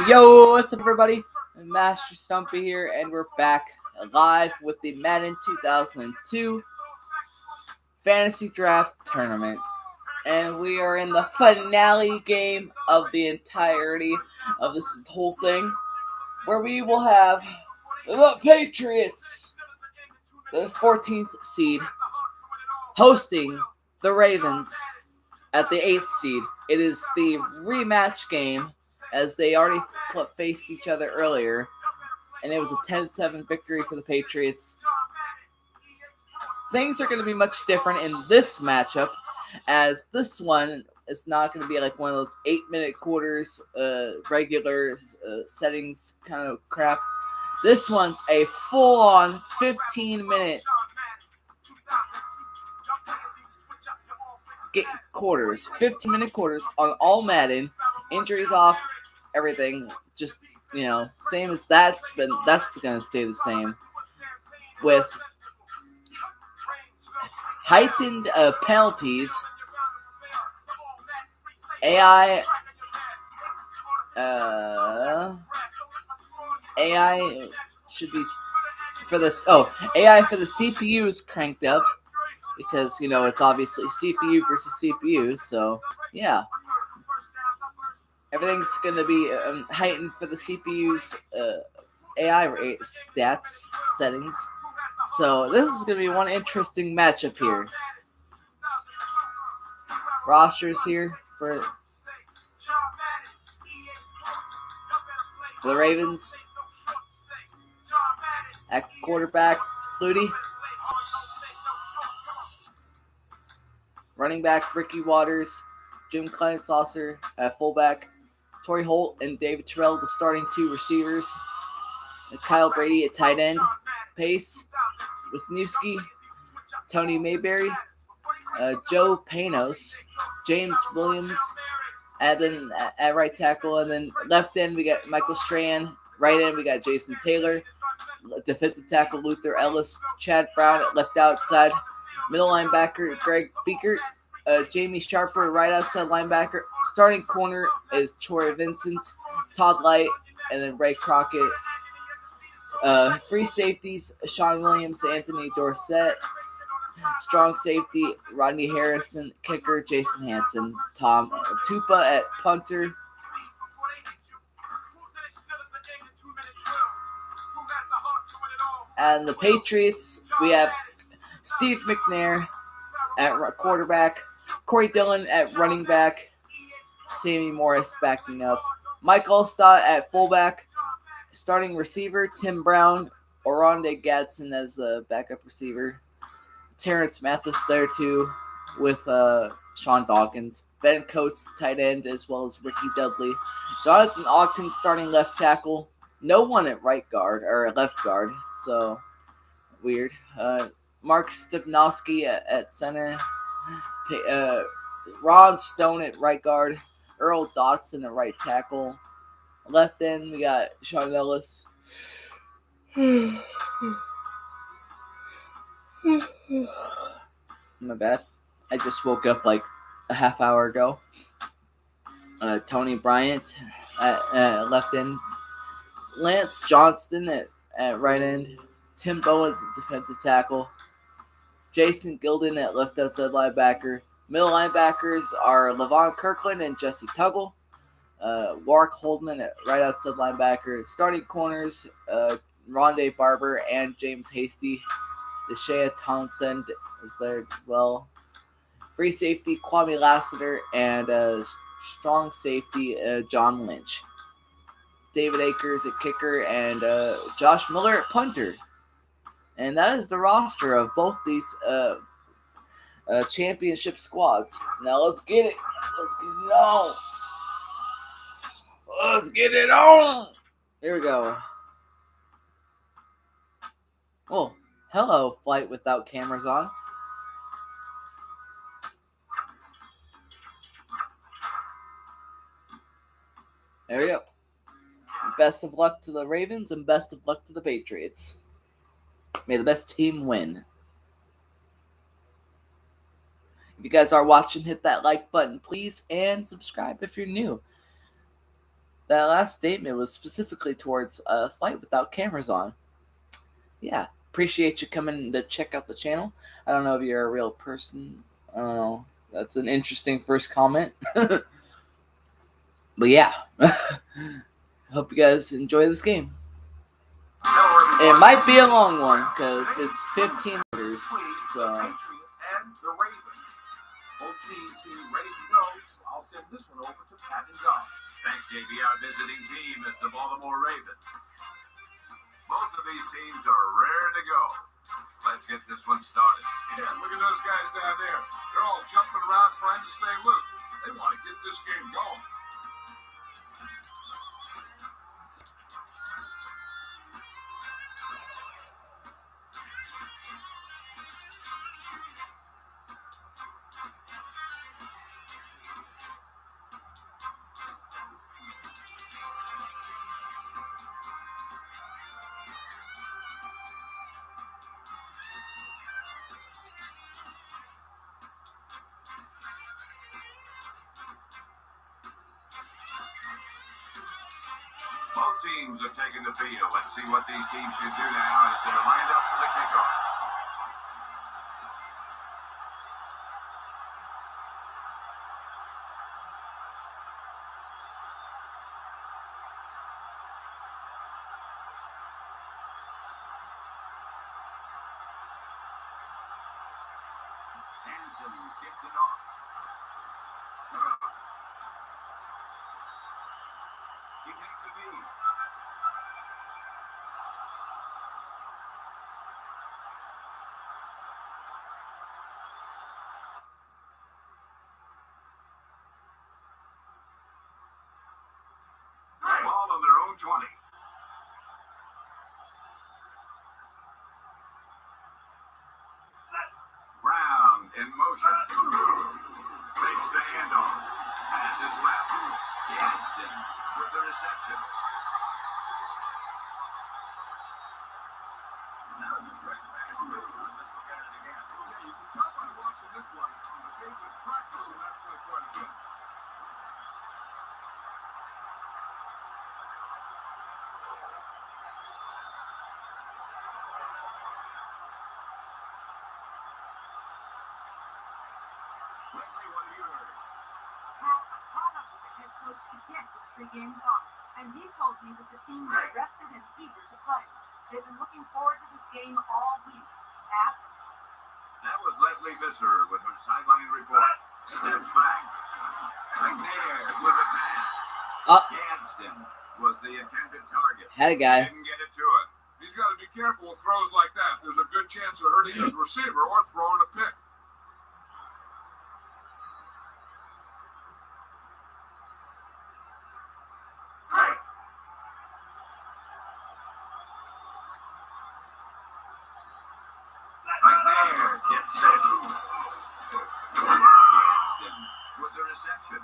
Yo, what's up, everybody? Master Stumpy here, and we're back live with the Madden 2002 Fantasy Draft Tournament. And we are in the finale game of the entirety of this whole thing, where we will have the Patriots, the 14th seed, hosting the Ravens at the 8th seed. It is the rematch game, as they already faced each other earlier, and it was a 10-7 victory for the Patriots. Things are going to be much different in this matchup, as this one is not going to be like one of those 8-minute quarters, regular settings kind of crap. This one's a full-on 15-minute quarters, 15-minute quarters on all Madden, injuries off, everything, just, same as that's going to stay the same, with heightened penalties, AI should be for this. AI for the CPU is cranked up because it's obviously CPU versus CPU. So yeah, everything's gonna be heightened for the CPU's AI stats settings. So this is gonna be one interesting matchup here. Rosters here for the Ravens. At quarterback, Flutie. Running back, Ricky Waters. Jim Klein-Saucer at fullback. Torrey Holt and David Terrell, the starting two receivers. And Kyle Brady at tight end. Pace, Wisniewski, Tony Mayberry, Joe Panos, James Williams, and then at right tackle. And then left end, we got Michael Strahan. Right end, we got Jason Taylor. Defensive tackle, Luther Ellis. Chad Brown at left outside. Middle linebacker, Greg Beekert. Jamie Sharper, right outside linebacker. Starting corner is Troy Vincent, Todd Light, and then Ray Crockett. Free safeties, Sean Williams, Anthony Dorsett. Strong safety, Rodney Harrison. Kicker, Jason Hansen. Tom Tupa at punter. And the Patriots, we have Steve McNair at quarterback, Corey Dillon at running back, Sammy Morris backing up, Mike Allstott at fullback, starting receiver, Tim Brown, Oronde Gadsden as a backup receiver, Terrence Mathis there too, with Sean Dawkins, Ben Coates tight end, as well as Ricky Dudley, Jonathan Ogden starting left tackle, no one at right guard, or left guard, so weird. Mark Stepnowski at center, Ron Stone at right guard, Earl Dotson at right tackle. Left end, we got Sean Ellis. My bad. I just woke up like a half hour ago. Tony Bryant at left end. Lance Johnston at right end. Tim Bowens at defensive tackle. Jason Gilden at left outside linebacker. Middle linebackers are Levon Kirkland and Jesse Tuggle. Warwick Holdman at right outside linebacker. Starting corners, Rondé Barber and James Hasty. Deshea Townsend is there as well. Free safety, Kwame Lassiter, and strong safety, John Lynch. David Akers at kicker, and Josh Miller at punter. And that is the roster of both these championship squads. Now let's get it. Let's get it on. Let's get it on. Here we go. Oh, hello, flight without cameras on. There we go. Best of luck to the Ravens and best of luck to the Patriots. May the best team win. If you guys are watching, hit that like button, please, and subscribe if you're new. That last statement was specifically towards a fight without cameras on. Yeah, appreciate you coming to check out the channel. I don't know if you're a real person. I don't know. That's an interesting first comment. But yeah, hope you guys enjoy this game. It might be a long one because it's 15 orders. So. Both teams seem ready to go, so I'll send this one over to Pat and John. Thanks, JB. Our visiting team is the Baltimore Ravens. Both of these teams are raring to go. Let's get this one started. Yeah, look at those guys down there. They're all jumping around trying to stay loose. They want to get this game going. Both teams are taking the field. Let's see what these teams should do now as they're lined up for the kickoff. Hanson gets it off. He takes a knee. Ball on their own 20. Brown in motion. Makes the handoff. Passes left. Gadsden with the reception. That was a great pass. Let's look at it again. Yeah, you can tell by watching this one. The game was practicing that play quite a bit. Leslie, what have you heard? Pat, I caught up with the head coach to get his pregame thoughts, and he told me that the team is rested and eager to play. They've been looking forward to this game all week. Pat? That was Leslie Visser with her sideline report. Steps back. McNair with a pass. Gadsden was the intended target. Had a guy. Didn't get it to it. He's got to be careful with throws like that. There's a good chance of hurting his receiver or throwing a pick. McNair gets set. Gadsden was a reception.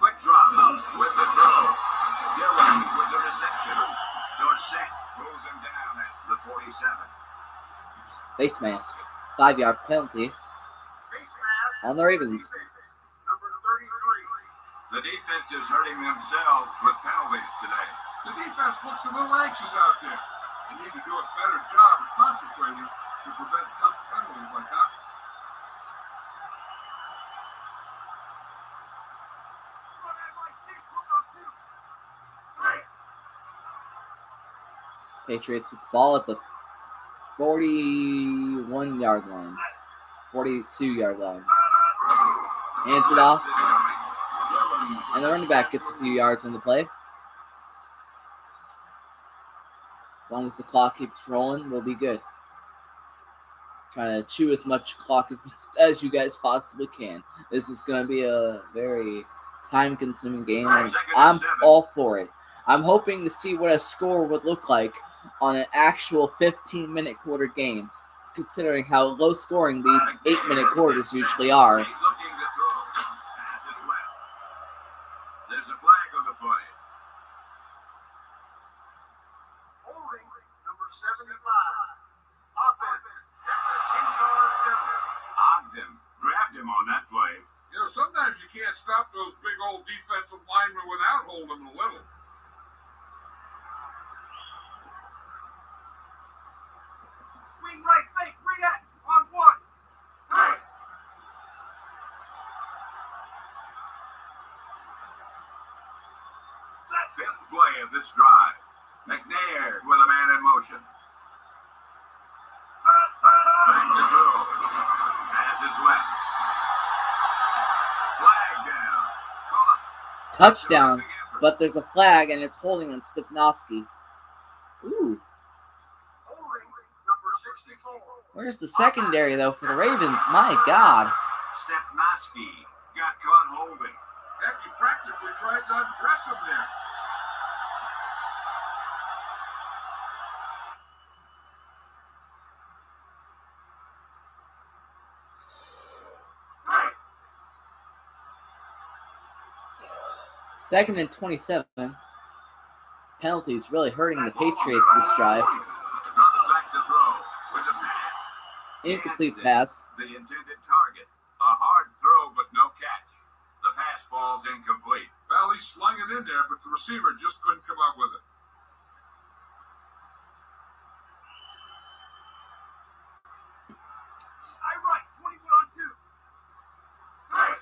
Quick drop with the throw. Dillon with the reception. Dorsett moves him down at the 47. Face mask. 5-yard penalty on the Ravens. Number 33. The defense is hurting themselves with penalties today. The defense looks a little anxious out there. They need to do a better job of concentrating to prevent tough penalties like that. Patriots with the ball at the 41-yard line. 42-yard line. Hands it off. And the running back gets a few yards in the play. As long as the clock keeps rolling, we'll be good. Trying to chew as much clock as you guys possibly can. This is going to be a very time-consuming game, and I'm all for it. I'm hoping to see what a score would look like on an actual 15-minute quarter game, considering how low-scoring these 8-minute quarters usually are. He's looking to throw. Pass is left. There's a flag on the play. Holding number 75. Offense. That's a 10-yard penalty. Ogden grabbed him on that play. You know, sometimes you can't stop those big old defensive linemen without holding them a little. Wing right, fake, react on one. Hey. Fifth play of this drive. McNair with a man in motion. Back to throw. Pass is left. Flag down. Caught. Touchdown, but there's a flag and it's holding on Stepnoski. Ooh, Holding number 64. where's the secondary though for the Ravens? My God. Stepnoski got caught holding. Heck, you practically tried to undress him there. Second and 27. Penalties really hurting the Patriots this drive. Back to throw with a pass. Incomplete pass. The intended target. A hard throw, but no catch. The pass falls incomplete. Well, he slung it in there, but the receiver just couldn't come up with it. I right, 21 on 2. Hey.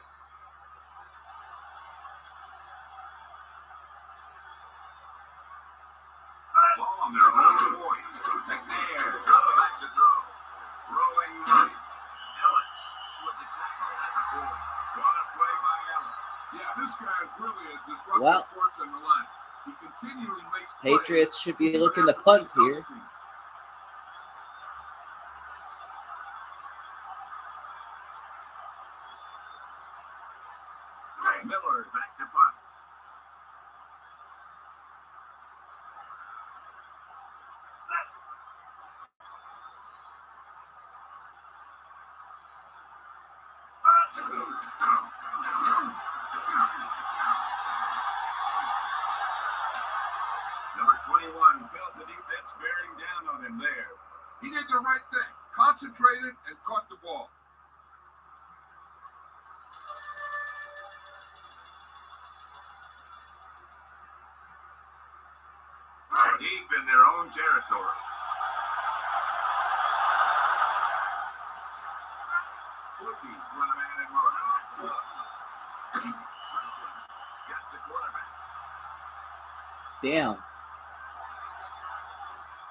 Ball on their own 40. McNair drops back to throw. Rolling right. Ellis with the tackle at the 40. What a play by Ellis. Yeah, this guy is really a disruptive Well, force in the line. He continually makes Patriots should be looking to punt here. Miller back to punt. Number 21 felt the defense bearing down on him there. He did the right thing. Concentrated and caught the ball. Deep in their own territory. Flippy with a man in motion. Got the quarterback. Damn.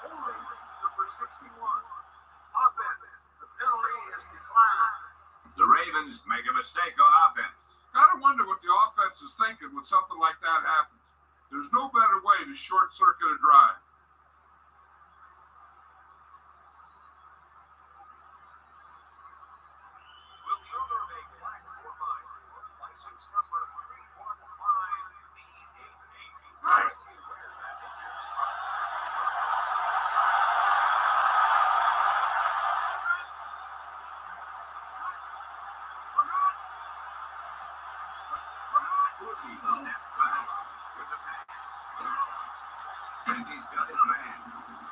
Holding number 61. Offense. The penalty is declined. The Ravens make a mistake on offense. Gotta wonder what the offense is thinking when something like that happens. There's no better way to short circuit a drive. Will the owner make black or mine? License number 315B88. Be aware that agents Flippy snaps back with the pass. And he's got his man.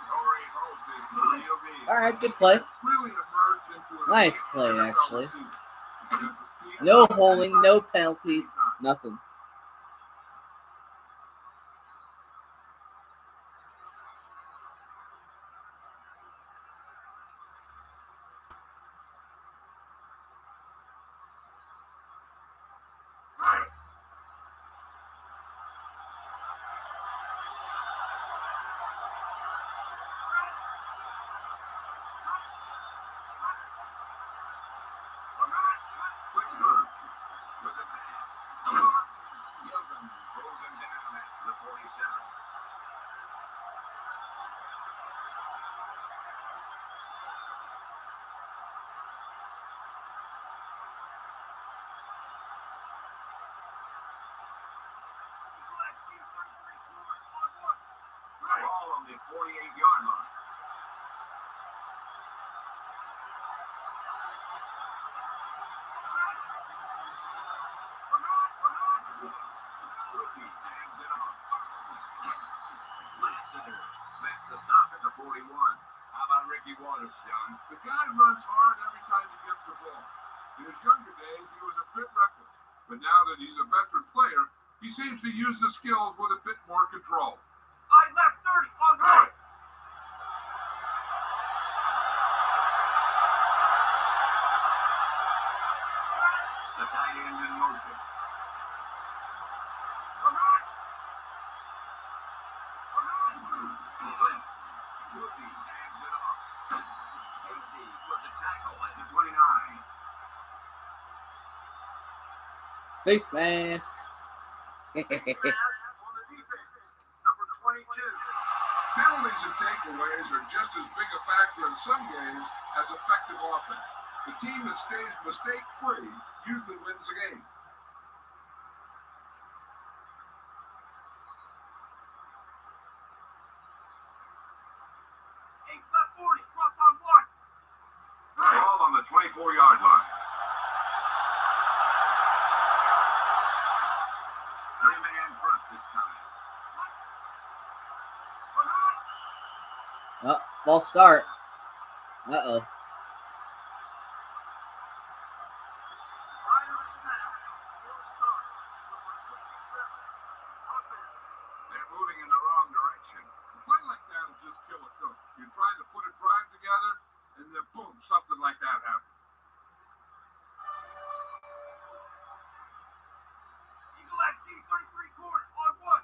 Corey holds his real deal. All right, good play. really emerged into a Nice play, actually. season. No holding, no penalties, nothing. Quick move with the pass. Gilden pulls him down at the 47. 48-yard line. Rookie hands it off. Lassiter makes the stop at the 41. How about Ricky Waters, John? The guy runs hard every time he gets the ball. In his younger days, he was a bit reckless. But now that he's a veteran player, he seems to use the skills with a bit more control. I left 30 on right. The tight end in motion. Rookie hands it off. Hasty was a tackle at the 29. Face mask. On the defense, number 22. Penalties and takeaways are just as big a factor in some games as effective offense. The team that stays mistake-free usually wins the game. Ace left 40, cross on one. Ball on the 24-yard line. Three-man front this time. Oh, false start. Uh-oh. Prior snap, full start, number 67. Offense. They're moving in the wrong direction. A play like that will just kill a coach. You're trying to put a drive together, and then boom, something like that happens. Eagle XC 33 corner on one.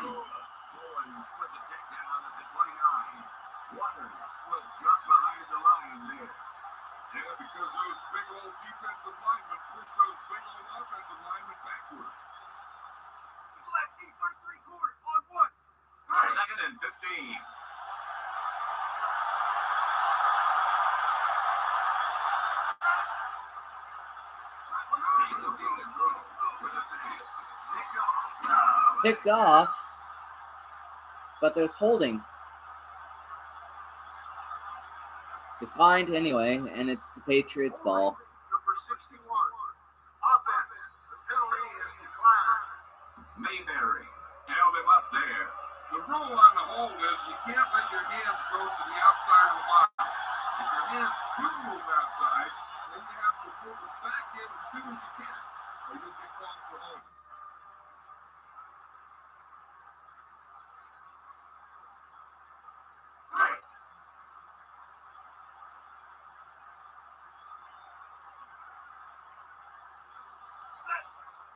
Bowen split the takedown at the 29. Waters was dropped behind the line there. Yeah, because those big old defensive linemen push those big old offensive linemen backwards. Eagle XC 33 corner on one. Second and 15. He's looking to throw with a pass. Picked off. But there's holding. Declined anyway, and it's the Patriots' ball. Number 61. Offense. The penalty is declined. Mayberry held him up there. The rule on the hold is you can't let your hands go to the outside of the body. If your hands do move outside, then you have to move it back in as soon as you can, or you'll get called for holding.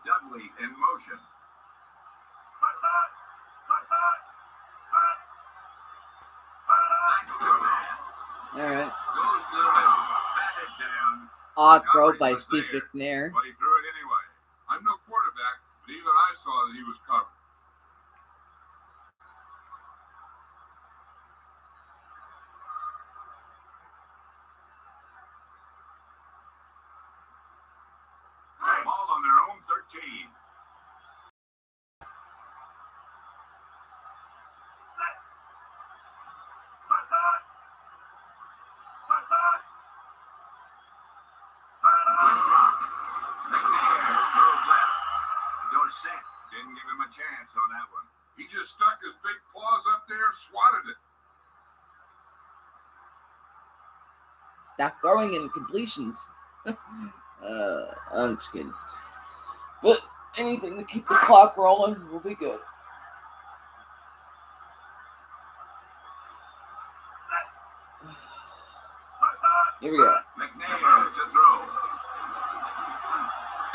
Dudley in motion. Alright. Goes to the middle. Batted down. Odd throw by Steve McNair. But he threw it anyway. I'm no quarterback, but even I saw that he was covered. Ball on their own 13. Didn't give him a chance on that one. He just stuck his big claws up there and swatted it. Stop throwing in completions. I'm just kidding. But anything to keep the clock rolling will be good. Here we go. McNair to throw.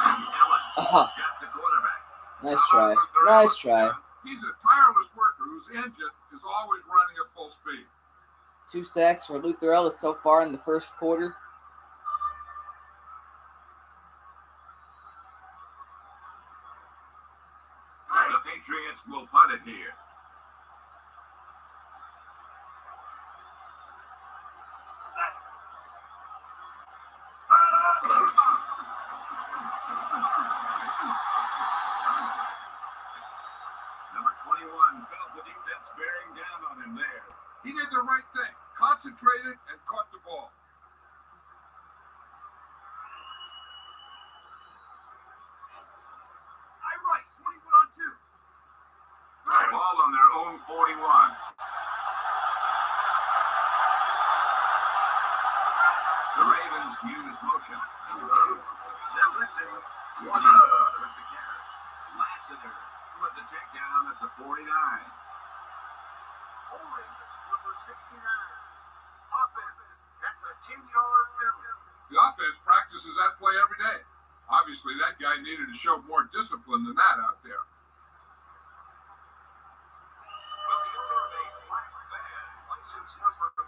Allen Aha. got the quarterback. Nice try. Nice try. He's a tireless worker whose engine is always running at full speed. 2 sacks for Luther Ellis so far in the first quarter. The Patriots will punt it here. He did the right thing, concentrated and caught the ball. Ball on their own 41. The Ravens use motion. They're blitzing. With the carry. Lassiter with the takedown at the 49. Holding number 69. Offense. That's a 10-yard penalty. The offense practices that play every day. Obviously, that guy needed to show more discipline than that out there. License number 3.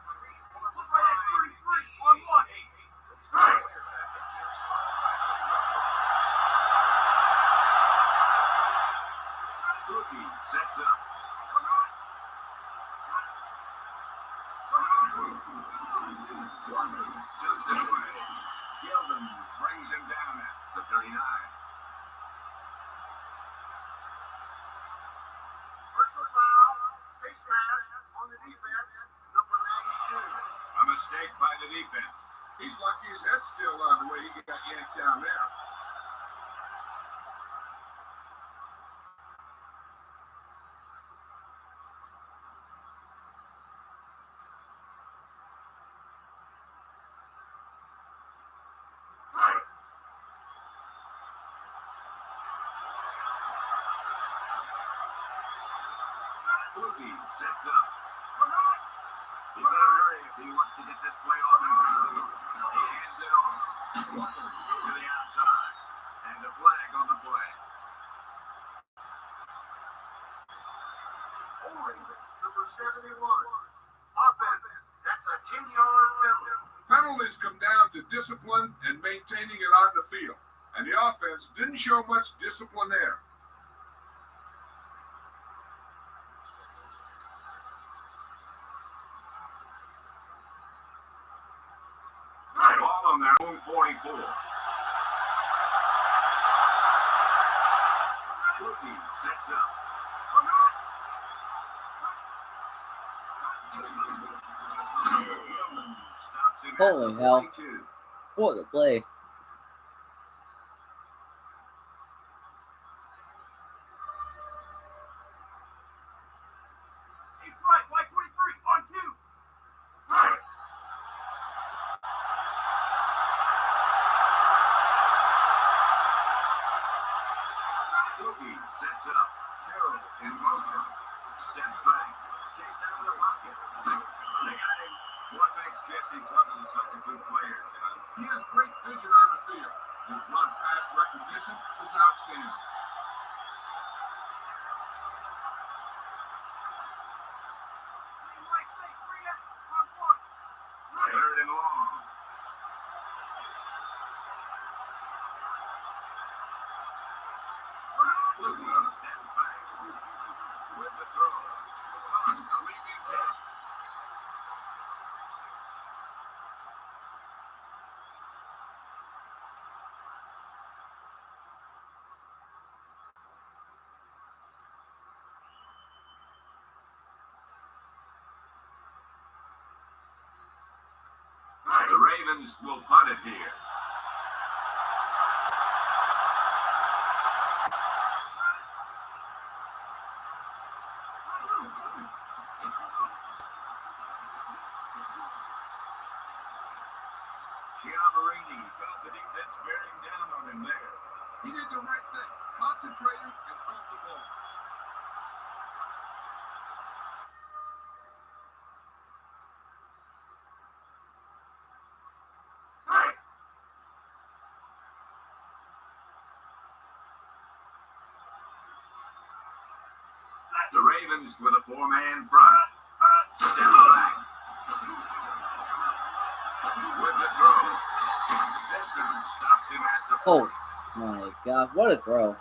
On one. Rookie sets up. Jumps it away. Gilden brings him down at the 39. Personal foul. Face mask on the defense. Number 92. A mistake by the defense. He's lucky his head's still on the way he got yanked down there. Rookie sets up. He better hurry if he wants to get this play off and through. He hands it off to the outside. And a flag on the play. Holding number 71. Offense. That's a 10-yard penalty. Penalties come down to discipline and maintaining it on the field. And the offense didn't show much discipline there. Ball on their own 44. Rookie sets up. Gilden stops him Holy at hell. 42. What a play. He's right, Y 23 on 2. Rookie sets up. Carroll in motion. Step back. Chase down the pocket. They got him. What makes Jesse Tuttle such a good player, John? He has great vision on the field. His run-pass recognition is outstanding. Third and long. Rookie steps back. With the throw. A leaping catch. The Ravens will punt it here. Giannarini felt the defense bearing down on him there. He did the right thing, concentrated and caught the ball. The Ravens with a four-man front. Step back. With the throw. Benson stops him at the Oh my god, what a throw.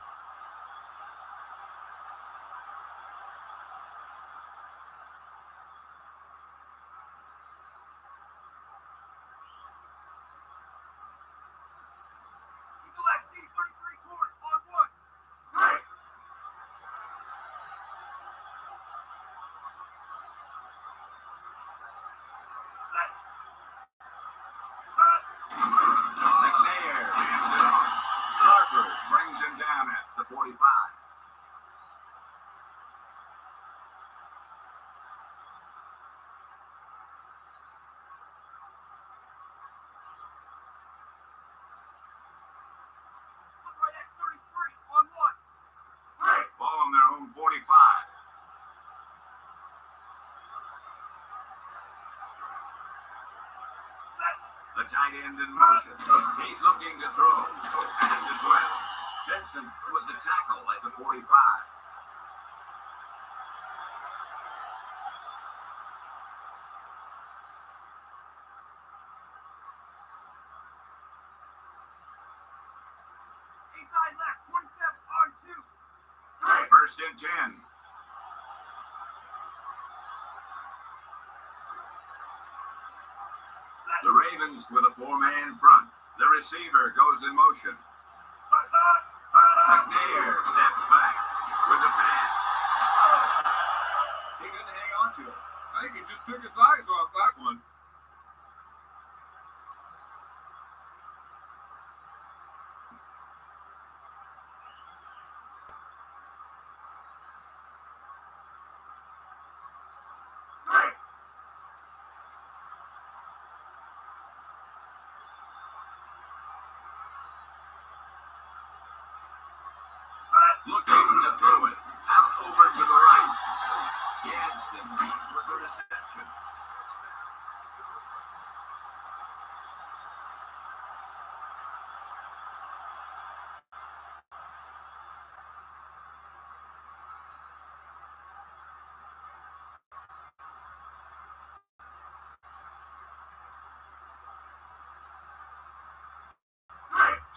The tight end in motion. He's looking to throw. Pass is well. Benson was the tackle at the 45. Inside left, 27 on 2. First and 10. The Ravens with a 4-man front. The receiver goes in motion. McNair steps back with the pass. He couldn't hang on to it. I think he just took his eyes off that one. Looking to throw it out over to the right. Gadsden with the reception.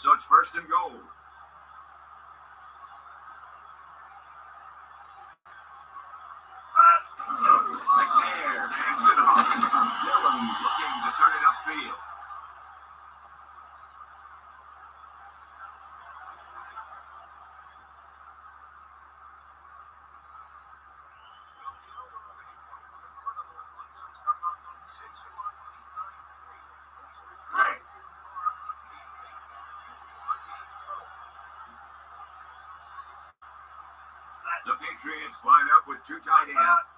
So it's first and goal. McNair hands it off. Dillon looking to turn it upfield. The Patriots line up with two tight ends.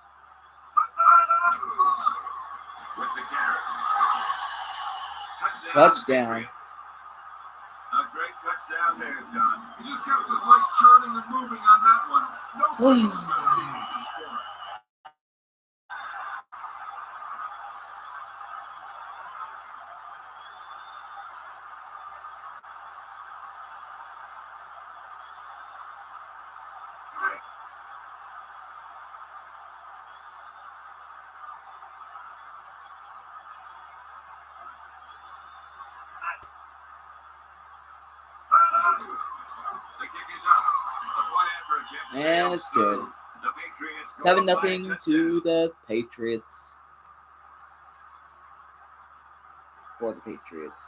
With the carry. Touchdown. A great touchdown there, John. He just kept his legs churning and moving on that one. No question about being able to score. The kick is up. The point after attempt And sails it's good. through. The Patriots go 7-0 up by a to touchdown. the Patriots. For the Patriots.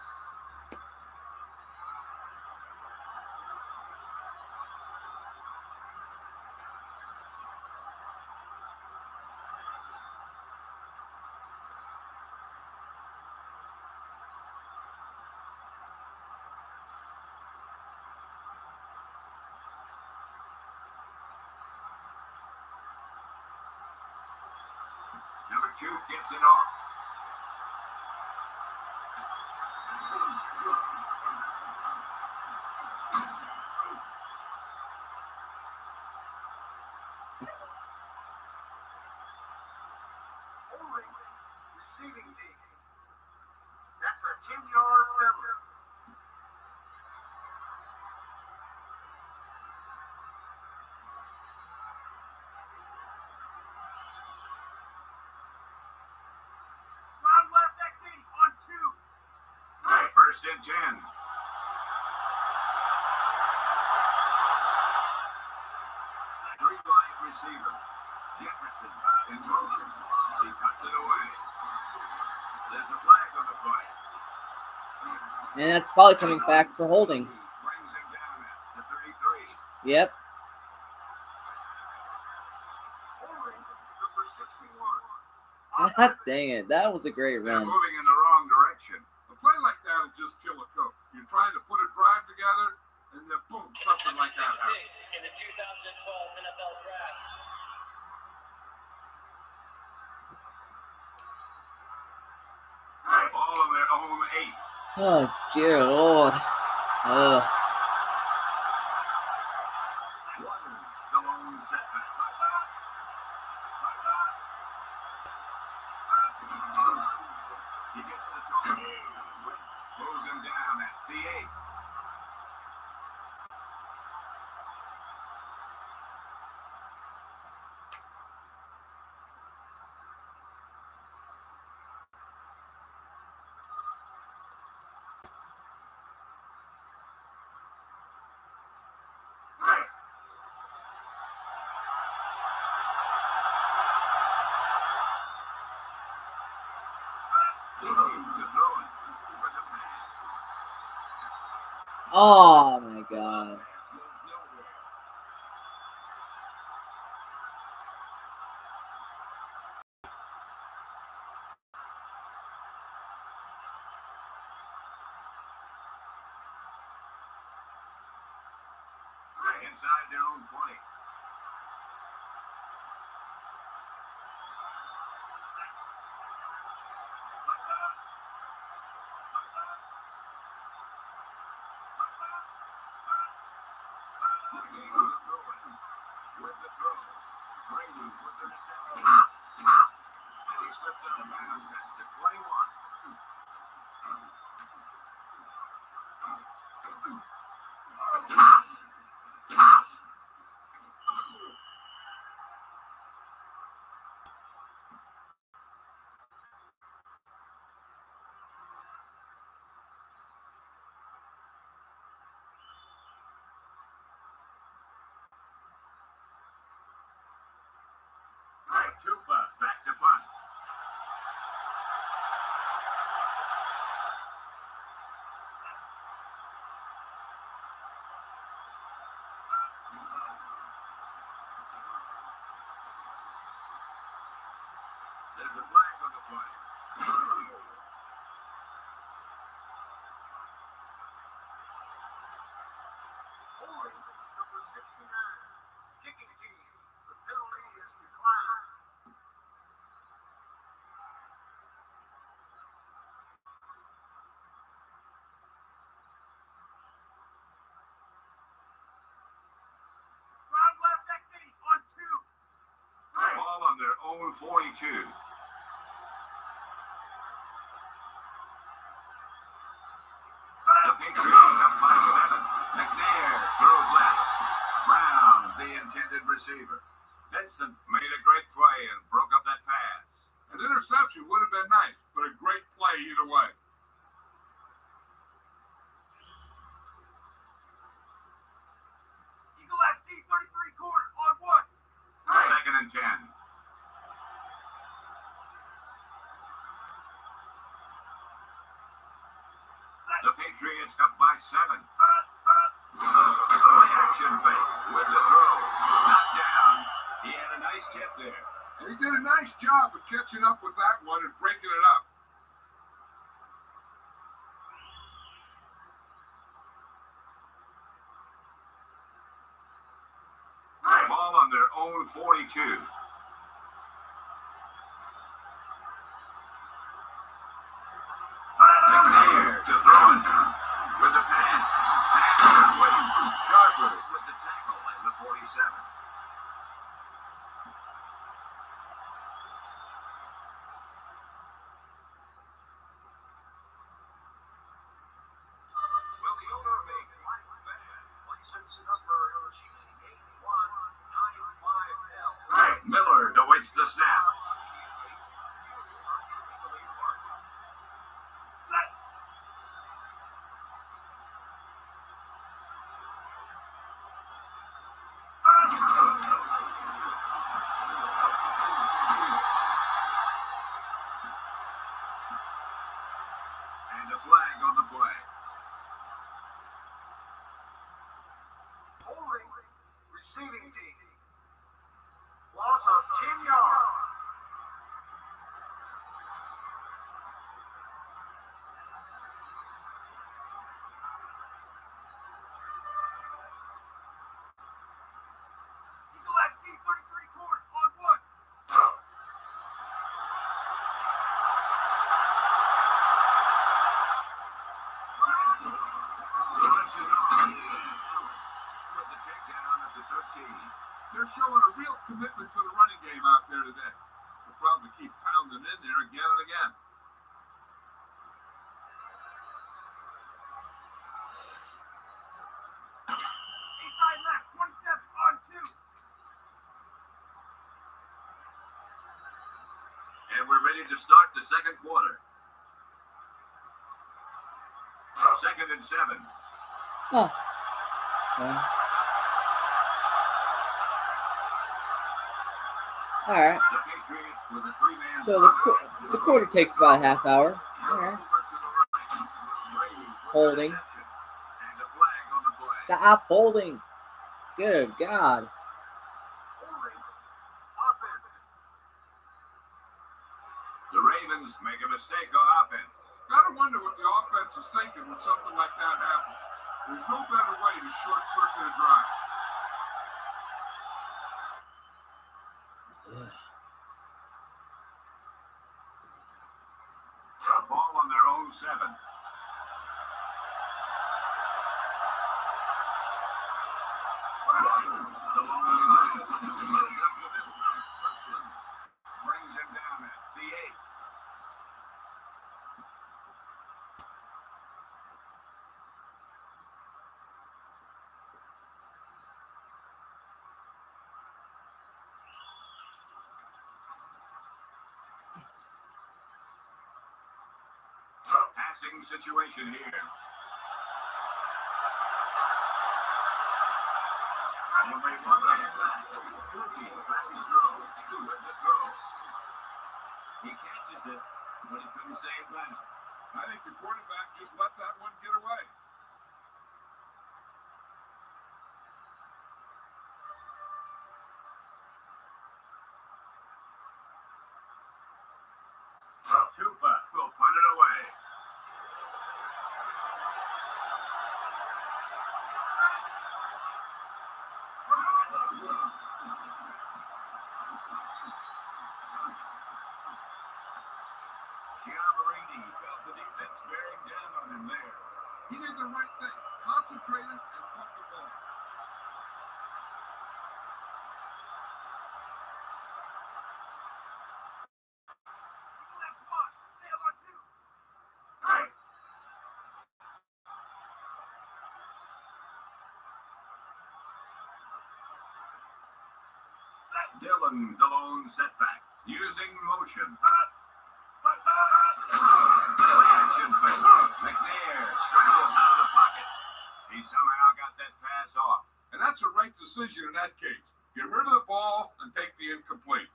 Number 2 gets it off. Holding, receiving team. That's a 10-yard penalty. Round left, X80 on 2. First and 10. Three wide receiver. Jefferson in motion. He cuts it away. There's a flag on the play. And that's probably coming back for holding. Brings him down at the 33. Yep. Holding, number 61. God dang it. That was a great They're run. moving in the wrong direction. A play like that will just kill a coach. You're trying to put a drive together, and then boom, something like that happens. In the 2012 NFL Draft. All on their own 8. Oh, dear Lord. Ugh. The lone setback. He gets to the top. Pulls him down at the 8. Oh my god. Inside their own 20. With the throw. Brady with the reception. And he slips out of bounds at the 21. Tupa back to punt. There's a flag on the play. Holding number 69. Kicking team. The penalty is declined. Run left exit on 2. Ball on their own 42. The Patriots up by 7. McNair throws left. Brown, the intended receiver. Benson made a great play and broke up that pass. An interception would have been nice, but a great play either way. Eagle FC 33 corner on 1. Second and 10. The Patriots up by 7. Action fake with the throw. Knocked down. He had a nice tip there. And he did a nice job of catching up with that one and breaking it up. Ball on their own 42. McNair to throw it. With the pass. Pass with Sharper with the tackle at the 47. Will the owner make white van? License number G8195L. Miller awaits the snap. And a flag on the play. Holding receiving team. Loss of 10 yards. Eagle FC 33 corner on 1. With the takedown at the 13. They're showing a real commitment to the running game out there today. They'll probably keep pounding in there again and again. ready to start the second quarter. 2nd and 7. Oh. One. All right. The Patriots with a 3-man. So the quarter takes about a half hour. All right. Holding. And a flag on the play. Stop holding. Good God. The Ravens make a mistake on offense. Gotta wonder what the offense is thinking when something like that happens. There's no better way to short circuit a drive. A ball on their own 7. Brings him down at the 8. Passing situation here. Only one running back. Cookie back to throw. With the throw. He catches it, but he couldn't save that. I think the quarterback just let that one get away. Tupa will punt it away. Giammarini felt the defense bearing down on him there. He did the right thing. Concentrated and pumped the ball. Dillon, the lone setback, using motion. Play-action play. McNair scrambled out of the pocket. He somehow got that pass off. And that's a right decision in that case. Get rid of the ball and take the incomplete.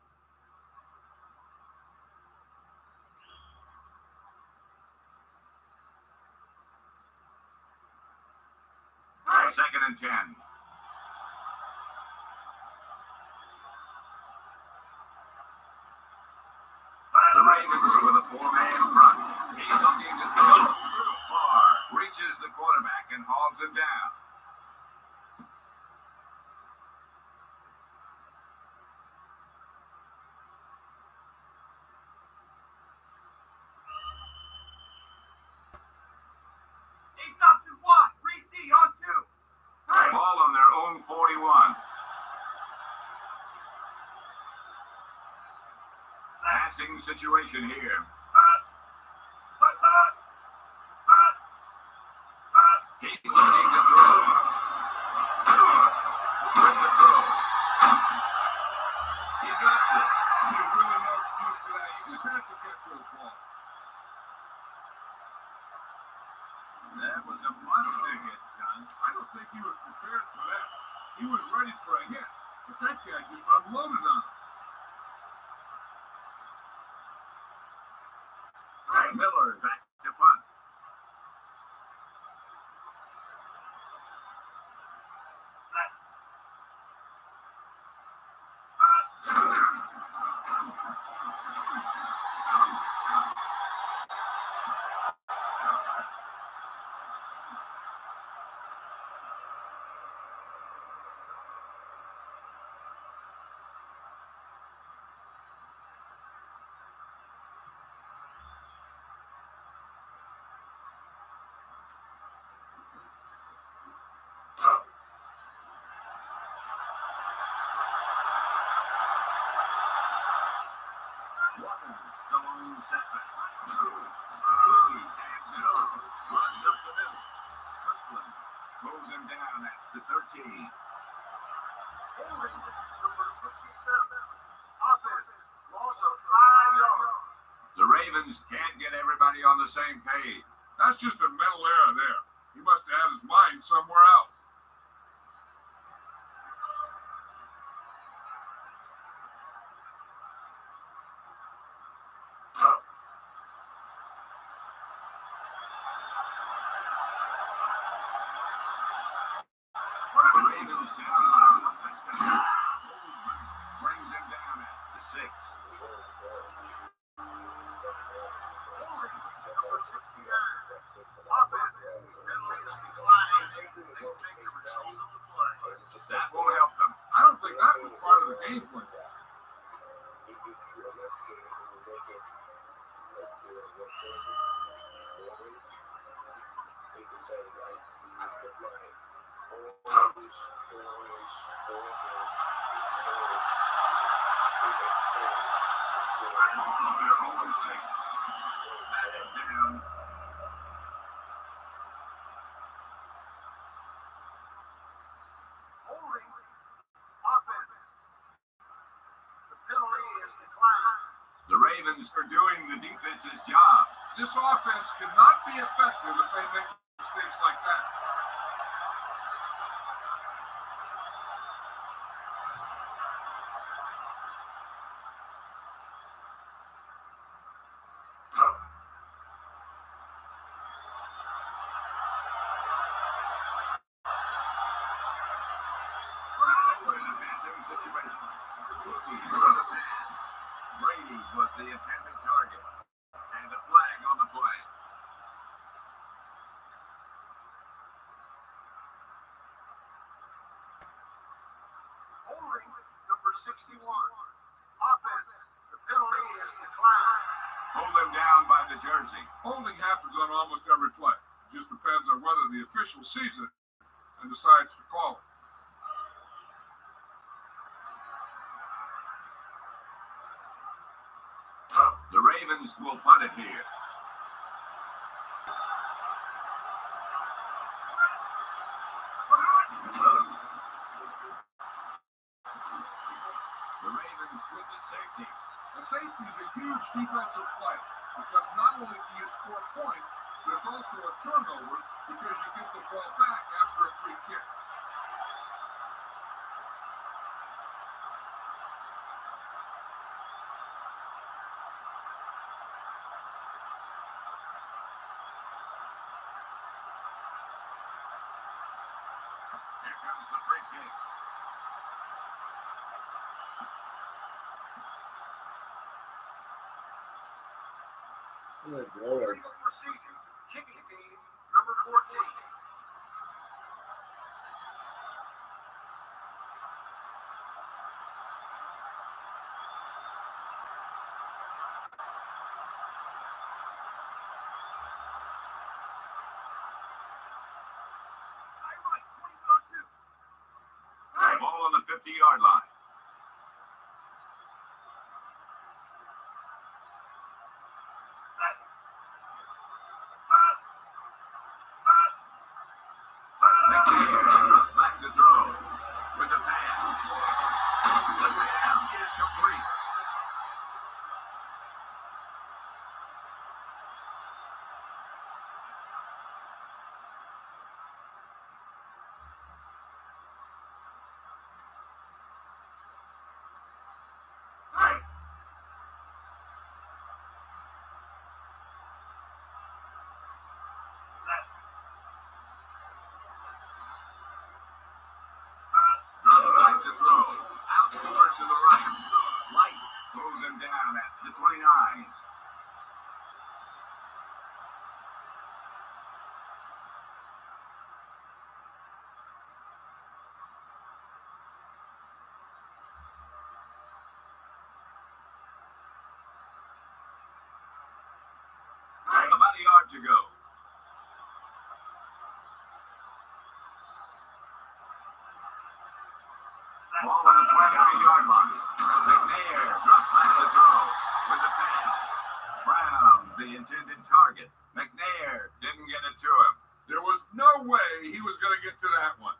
Second and 10. The Ravens with a 4-man front. He's looking to throw far. Reaches the quarterback and hauls him down. He stops at 1. Read D on 2. Ball on their own 41. Passing situation here. He's looking to throw. With the throw. He drops it. There's really no excuse for that. You just have to catch those balls. That was a monster hit, John. I don't think he was prepared for that. He was ready for a hit, but that guy just unloaded on him. Miller back to punt. The lone setback. Cookie tags it off. Runs up the middle. Kirkland pulls him down at the 13. Holding number 67. Offense, loss of 5 yards. the same page. That's just a mental error there. He must have had his mind somewhere else. The Ravens down by 1 touchdown. Brings him down at the 6. That won't help them. I don't think that was part of the game plan. The Ravens are doing the defense's job. This offense cannot be effective if they make mistakes like that. Brady was the intended target. And a flag on the play. Holding number 61. Offense. The penalty is declined. Hold him down by the jersey. Holding happens on almost every play. It just depends on whether the official sees it and decides to call it. The Ravens will punt it here. The Ravens with the safety. A safety is a huge defensive play because not only do you score points, but it's also a turnover because you get the ball back after a free kick. Here comes the free kick. Good Lord. Kicking team number 14. Ball on the 50-yard line. McNair back to throw with the pass. The pass is complete. Back to throw. Outdoor to the right. Light throws him down at the 29. About a yard to go. Ball on the 29-yard line. McNair drops back to throw with the pass. Brown, the intended target. McNair didn't get it to him. There was no way he was going to get to that one.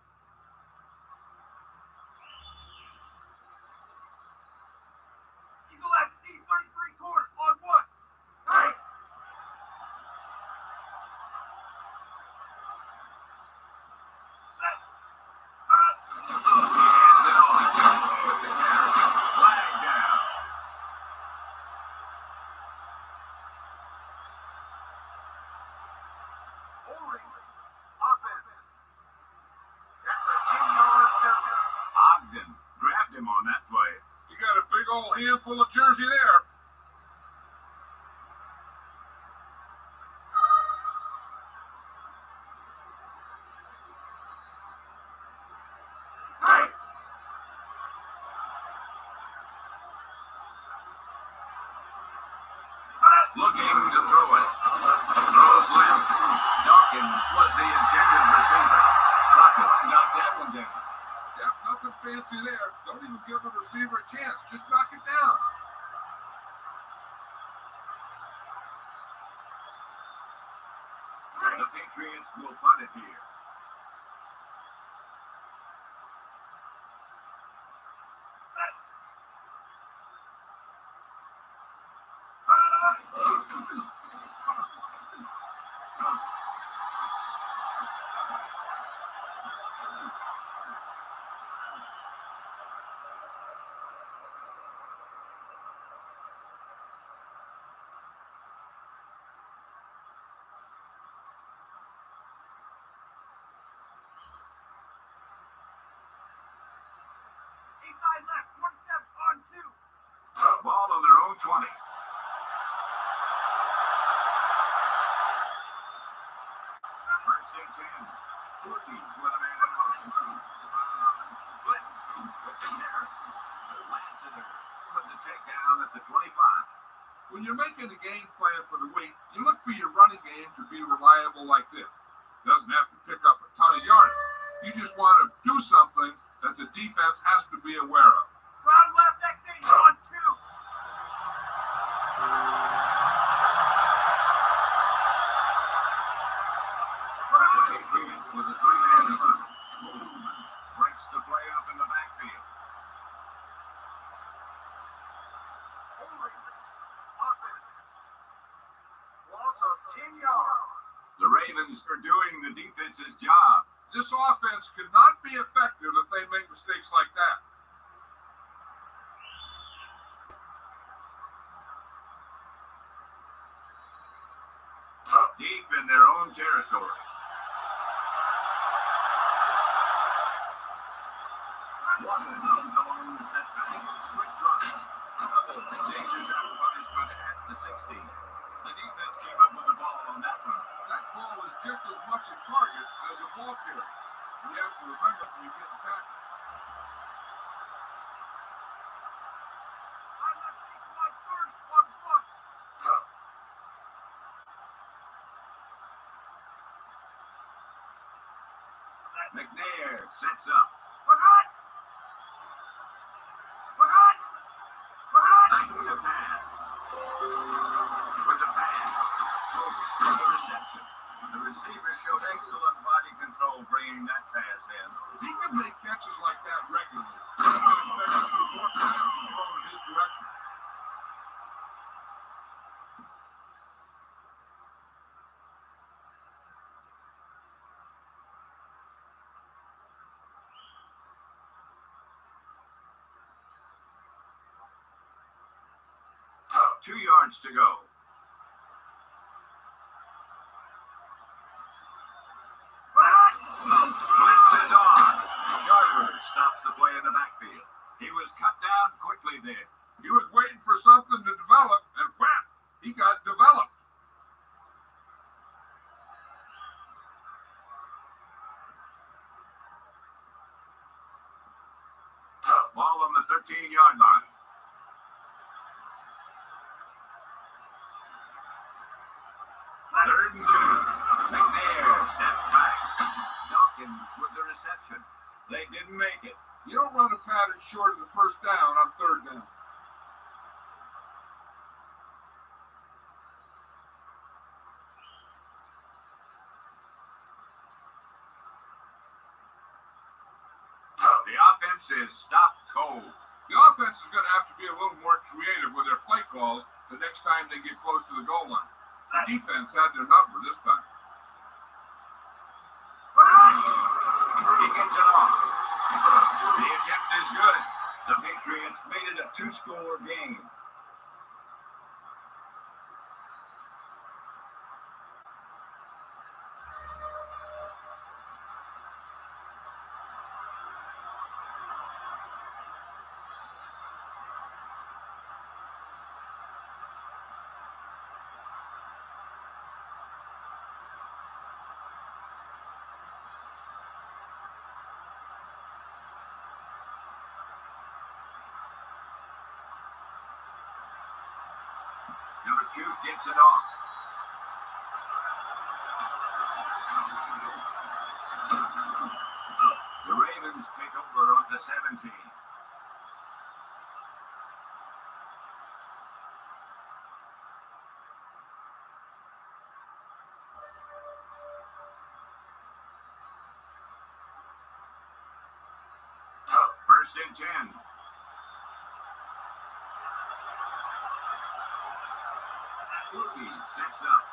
Eagle FC 33 corner on 1. handful of jersey there. Looking to throw it. Throws left. Dawkins was the intended receiver. Crockett got that one down. Yep, nothing fancy there. Don't even give the receiver a chance. Just knock it down. The Patriots will punt it here. Inside left, 27 on 2. Ball on their own 20. First and 10. Courtney with a man in motion. Blitz with the carry. Lassiter with the takedown at the 25. When you're making a game plan for the week, you look for your running game to be reliable like this. Doesn't have to pick up a ton of yardage. You just want to do something that the defense has to be aware of. Round left, next inning on 2. The Patriots with a three-man rush. Movement breaks the play up in the backfield. Offense. Loss of 10 yards. The Ravens are doing the defense's job. This offense cannot be effective if they make mistakes like that. Deep in their own territory. Watson along the setback. Quick drop. Dishes out punishment at the 16. The defense came up with the ball on that run. That ball is just as much a target as a ball carrier. You have to remember when you get the tackle. I left inside 30 on 1. McNair sets up. Behind. Behind. Behind. Back to the pass. With the pass. With the reception. The receiver showed excellent body control bringing that pass in. He can make catches like that regularly. You can expect to see more passes thrown in his direction. Two yards to go. Blitz is on. Jarber stops the play in the backfield. He was cut down quickly there. He was waiting for something to develop, and whap, he got developed. Ball on the 13-yard line. Third and 2. McNair steps back. Dawkins with the reception. They didn't make it. You don't run a pattern short of the first down on third down. The offense is stopped cold. The offense is going to have to be a little more creative with their play calls the next time they get close to the goal line. The defense had their number this time. He gets it off. The attempt is good. The Patriots made it a two-score game. Number 2 gets it off. The Ravens take over on the 17. First and 10. Boogie sets up.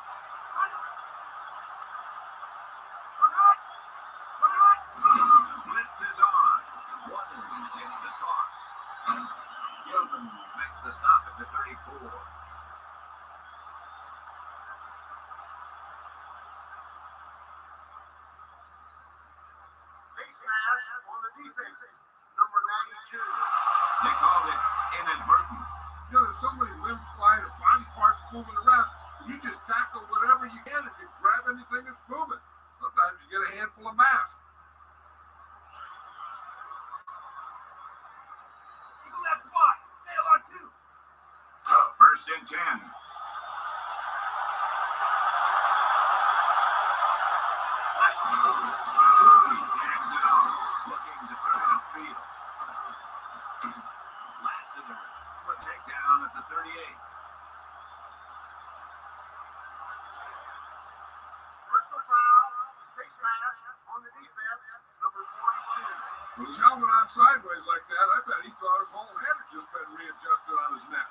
Blitz is on. Waddle gets the toss. Gilman makes the stop at the 34. Face mask on the defense. Number 92. They called it inadvertent. You know, there's so many limbs flying or body parts moving around. You just tackle whatever you can if you grab anything that's moving. Sometimes you get a handful of masks. Eagle left one. Sail on 2. First and 10. Boogie tags it off. Looking to throw it upfield. Lassiter will take down at the 38. Personal foul. Face mask on the defense. Number 22. With his helmet on sideways like that, I bet he thought his whole head had just been readjusted on his neck.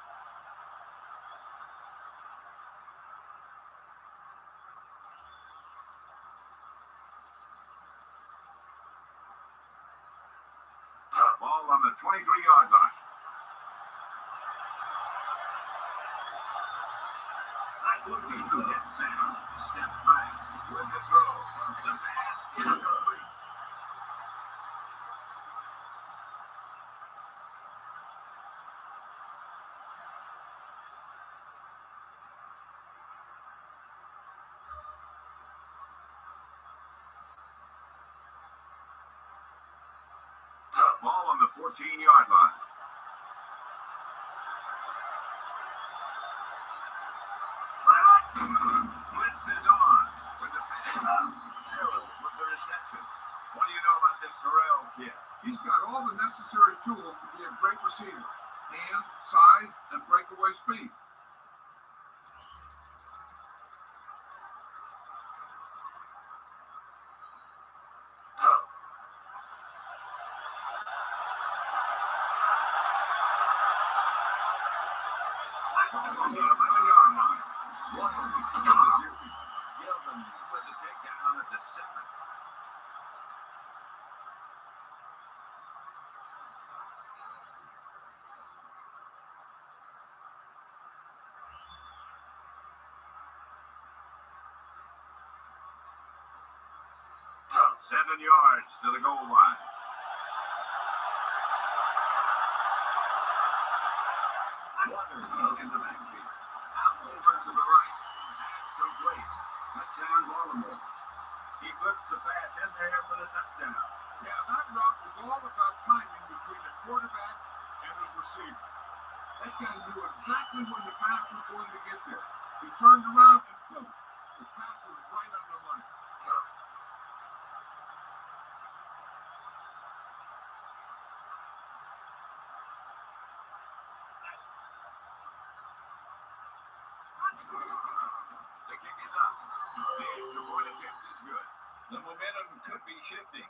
Ball on the 23-yard line. Boogie gets set. Steps back with the throw. The pass is complete. Ball on the 14-yard line. Blitz is on with the pass. Terrell with the reception. What do you know about this Terrell kid? He's got all the necessary tools to be a great receiver. Hand, side, and breakaway speed. On the 11-yard line. Waddle with the 2. Gilman with the takedown at the 7. 7 yards to the goal line. Waddle in the backfield. Out over to the right. Pass complete. Touchdown Baltimore. He flips the pass in there for the touchdown. Yeah, that route was all about timing between the quarterback and his receiver. That guy knew exactly when the pass was going to get there. He turned around and boom, the pass was right on the money. The kick is up. The extra point attempt is good. The momentum could be shifting.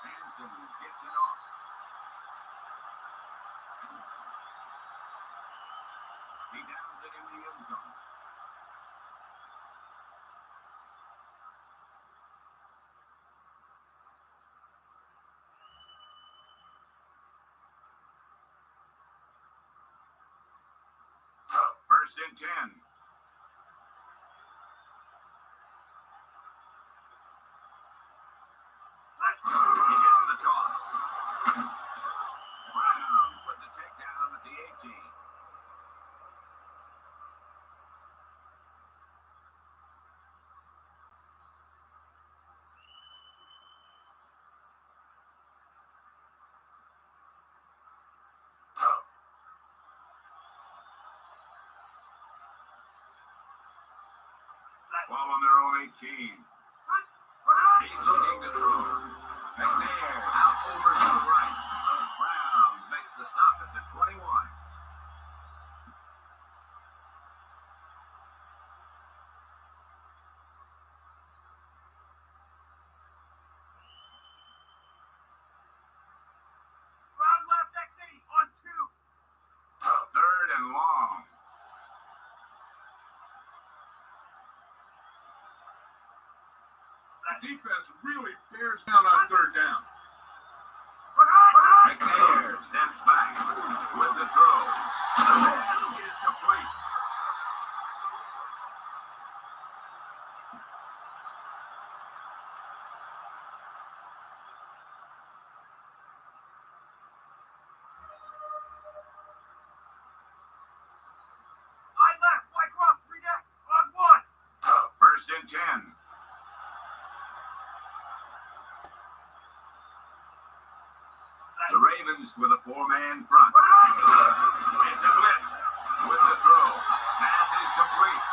Hanson gets it off. He downs it in the end zone. and 10. He gets the toss. Brown with the takedown at the 18. Ball on their own 18. He's looking to throw. McNair out over to the right. Brown makes the stop at the 21. Brown left XC on 2. Third and long. The defense really bears down on third down. McNair steps back with the throw. The pass is complete. I left, White Cross, 3 decks on 1. First and 10. The Ravens with a 4-man front. It's a blitz with the throw. Pass is complete.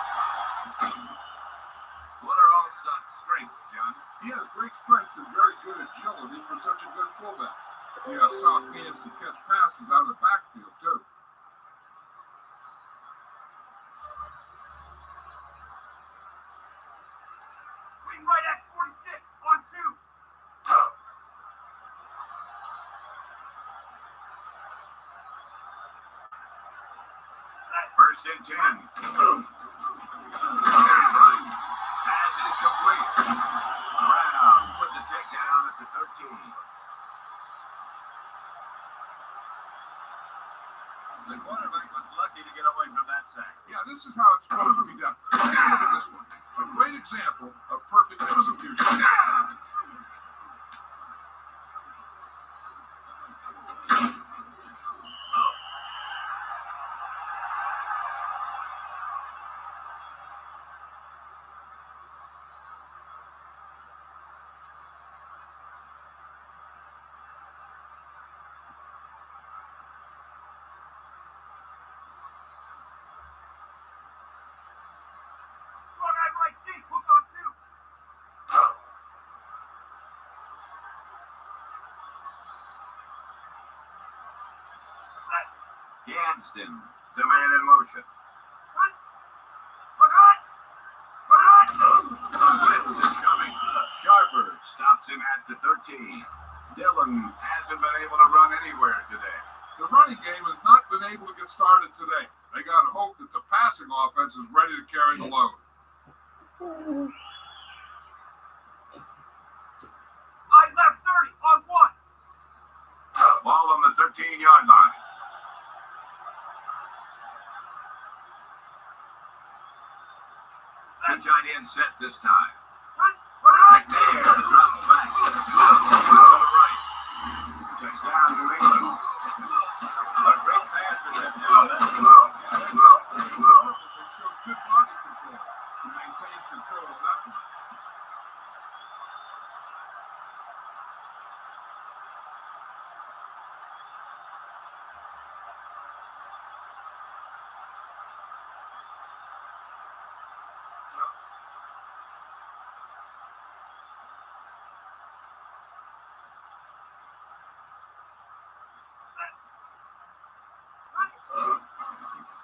What are Allstott's strengths, John? He has great strength and very good agility for such a good fullback. He has soft hands to catch passes out of the backfield, too. Wing right at 46 on 2. First and 10. Right. Pass is complete. Brown with the takedown at the 13. The quarterback was lucky to get away from that sack. Yeah, this is how it's supposed to be done. Look at this one. A great example of perfect execution. Strong eye right C, hooked on 2. Gadsden, the man in motion. Blitz is coming. Sharper stops him at the 13. Dillon hasn't been able to run anywhere today. The running game has not been able to get started today. They got to hope that the passing offense is ready to carry the load. I left 30 on 1. Ball on the 13-yard line. Two tight end set this time. McNair drops back. To the right. Touchdown, New England. A great pass reception. They showed good body control to maintain control of that one.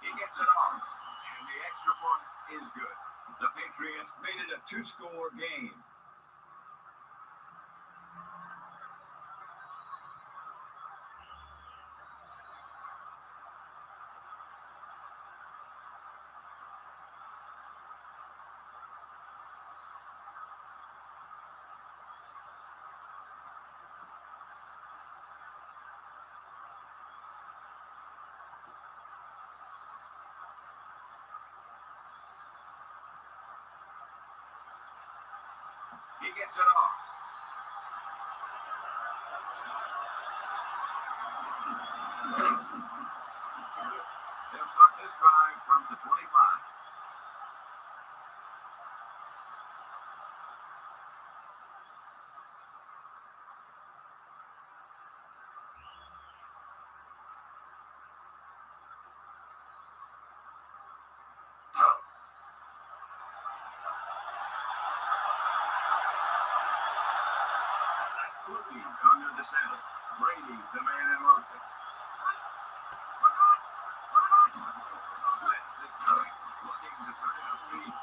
He gets it off, and the extra point is good. The Patriots made it a 2-score game. He gets it off. They'll start this drive from the 25. Under the center. Brady, the man in motion. Blitz is coming. Looking to turn it upfield.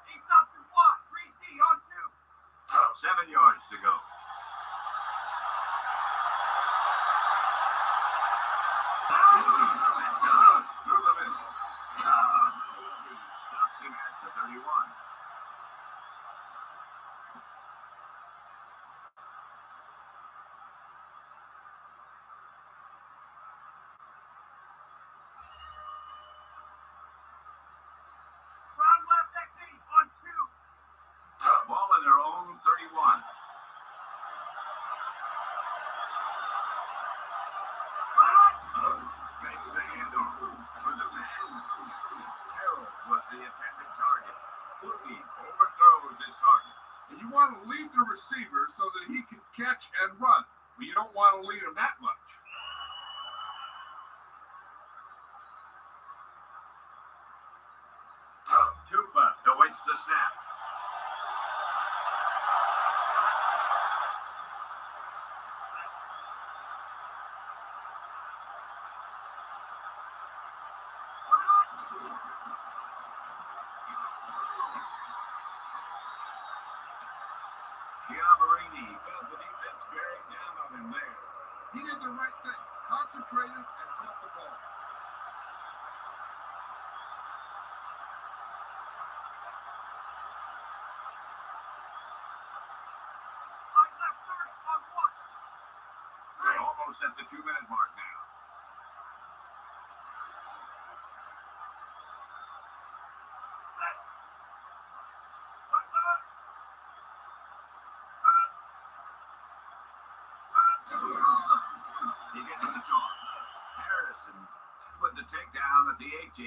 He stops and block. 3D on 2. 7 yards to go. Stops him at the 31. Round left XE on 2. Ball in their own 31. Makes the handoff for the man. Harold was the intended target. Kluge overthrows his target. And you want to lead the receiver so that he can catch and run, but you don't want to lead him that much. Tupa awaits the snap. Giammarini felt the defense bearing down on him there. He did the right thing, concentrated and caught the ball. Right left 30 on 1. Almost at the 2-minute mark now. He gets the toss. Harrison with the takedown at the 18.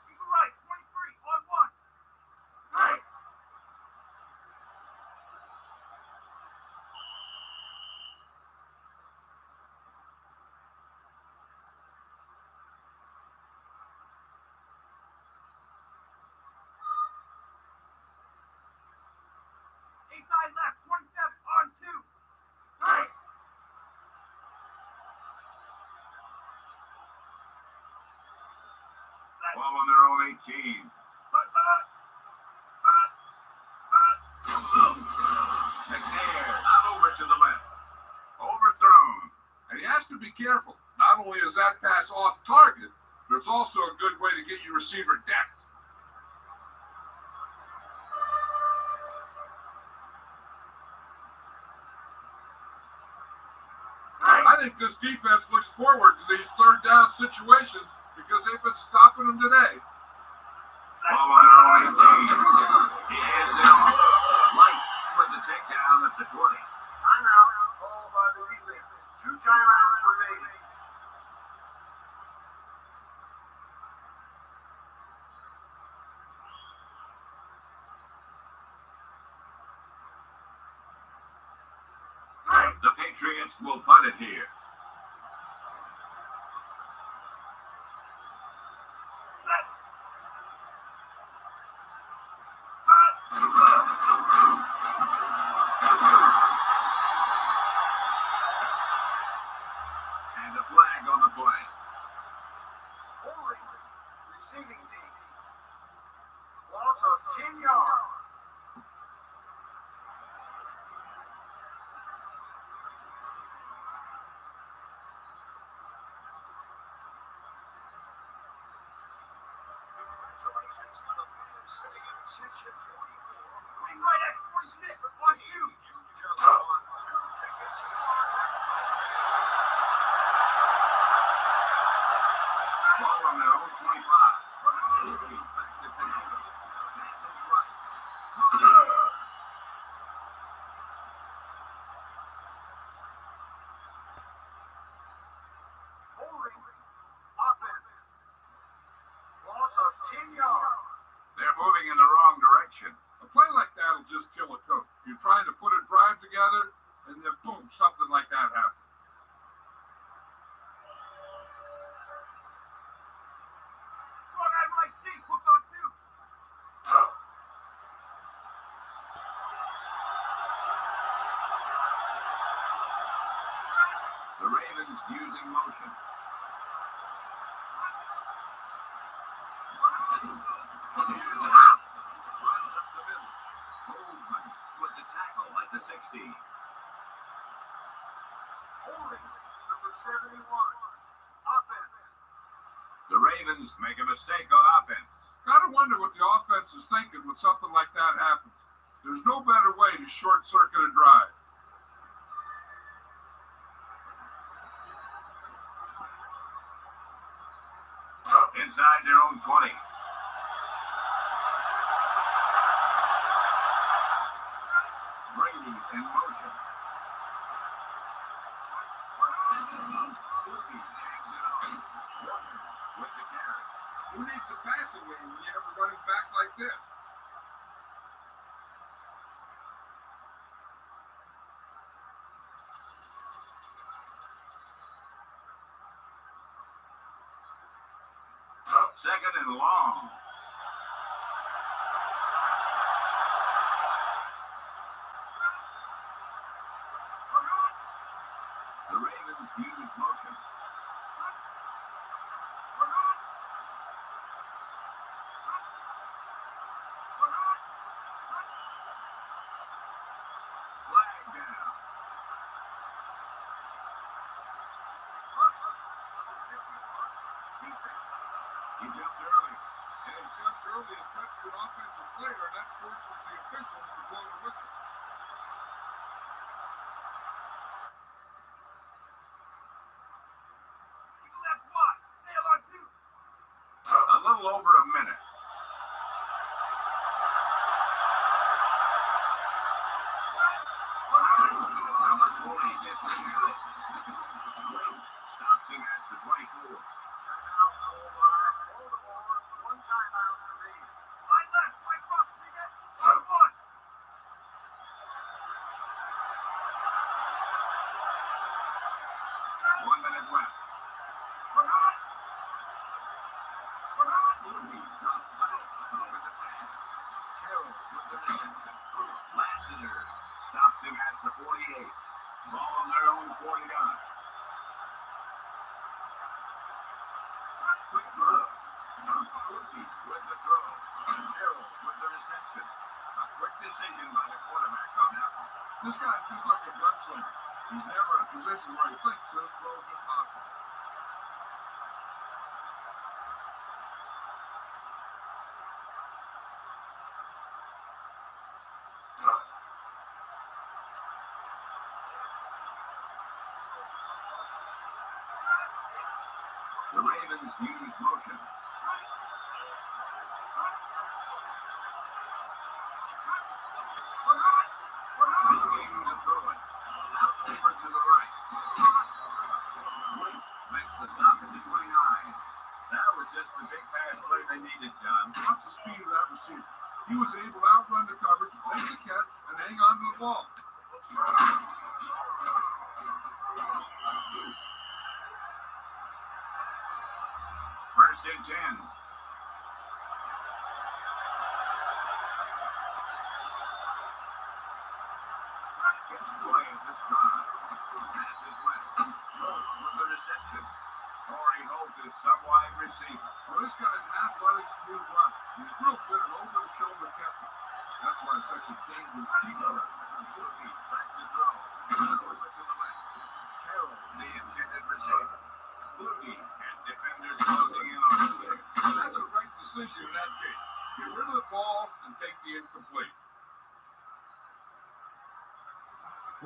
Eagle right 23 on 1. Inside left 27 on 2. Ball on their own 18. McNair out over to the left. Overthrown. And he has to be careful. Not only is that pass off target, but it's also a good way to get your receiver decked. I think this defense looks forward to these third down situations because they've been stopping them today. Ball on their own 18. He hands it off. Light with the takedown at the 20. Timeout called by the defense. 2 timeouts remaining. The Patriots will punt it here. And a flag on the play. Holding receiving team. Loss of 10 yards. Congratulations to the fans sitting in section 24. Green right at 46 on 2. You just won 2 tickets to our next ball on their own 25. Back to Fernando. Passes right. Holding offense. Loss of 10 yards. They're moving in the wrong direction. A play like that will just kill a coach. You're trying to put a drive together, and then boom, something like that happens. Strong out right deep. Hooked on 2. The Ravens using motion. Runs up the middle. Goldman with the tackle at the 60. Holding number 71. Offense. The Ravens make a mistake on offense. Gotta wonder what the offense is thinking when something like that happens. There's no better way to short circuit a drive. Inside their own 20. Brady in motion. With the carry. Who needs a passing game when you have a running back like this? Second and long. The Ravens use motion. Flag down. He jumped early. And he jumped early and touched an offensive player, and that forces the officials to blow the whistle. Left wide. Sail on 2. A little over a minute. Number 40 gets the carry. Stops him at the 24. Timeout over. Baltimore. 1 timeout remaining. Right left. Right cross. 3 net. 1. 1 minute left. Lassiter stops him at the 48. Ball on their own 49. Quick throw. Cookies with the throw. Carroll with the reception. A quick decision by the quarterback on that one. This guy's just like a gunslinger. He's never in a position where he thinks this throw's impossible. The Ravens use motion. Looking to throw it. Out over to the right. Sweet makes the stop at the 29. That was just the big pass play they needed, John. Watch the speed of that receiver. He was able to outrun the coverage, take the catch, and hang on to the ball. First and 10. Gets quiet this drive. Passes left. Holt with the reception. Corey Holt is some wide receiver. Well, this guy's an athletic, smooth runner. He's real good at over-the-shoulder catching. That's why he's such a dangerous deep threat. Cookie back to throw. Over to the left. Carroll, the intended receiver. Boogie and defenders closing in on him there. That's the right decision in that case. Get rid of the ball and take the incomplete.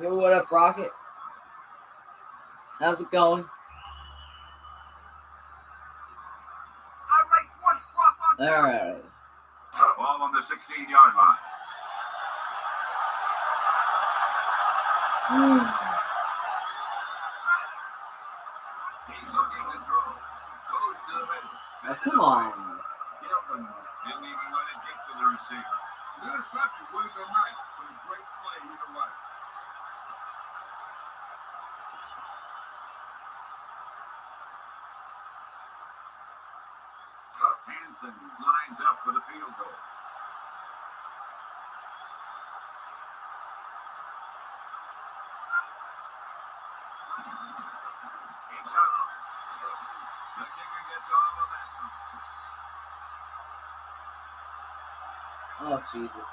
Yo, what up, Rocket? How's it going? Alright. Ball on the 16-yard line. He's looking to throw. Goes to the middle. Oh, come on. Gilman didn't even let it get to the receiver. The interception would have been nice, but a great play either way. Hansen lines up for the field goal. It's up. The kicker gets all of that. Oh, Jesus.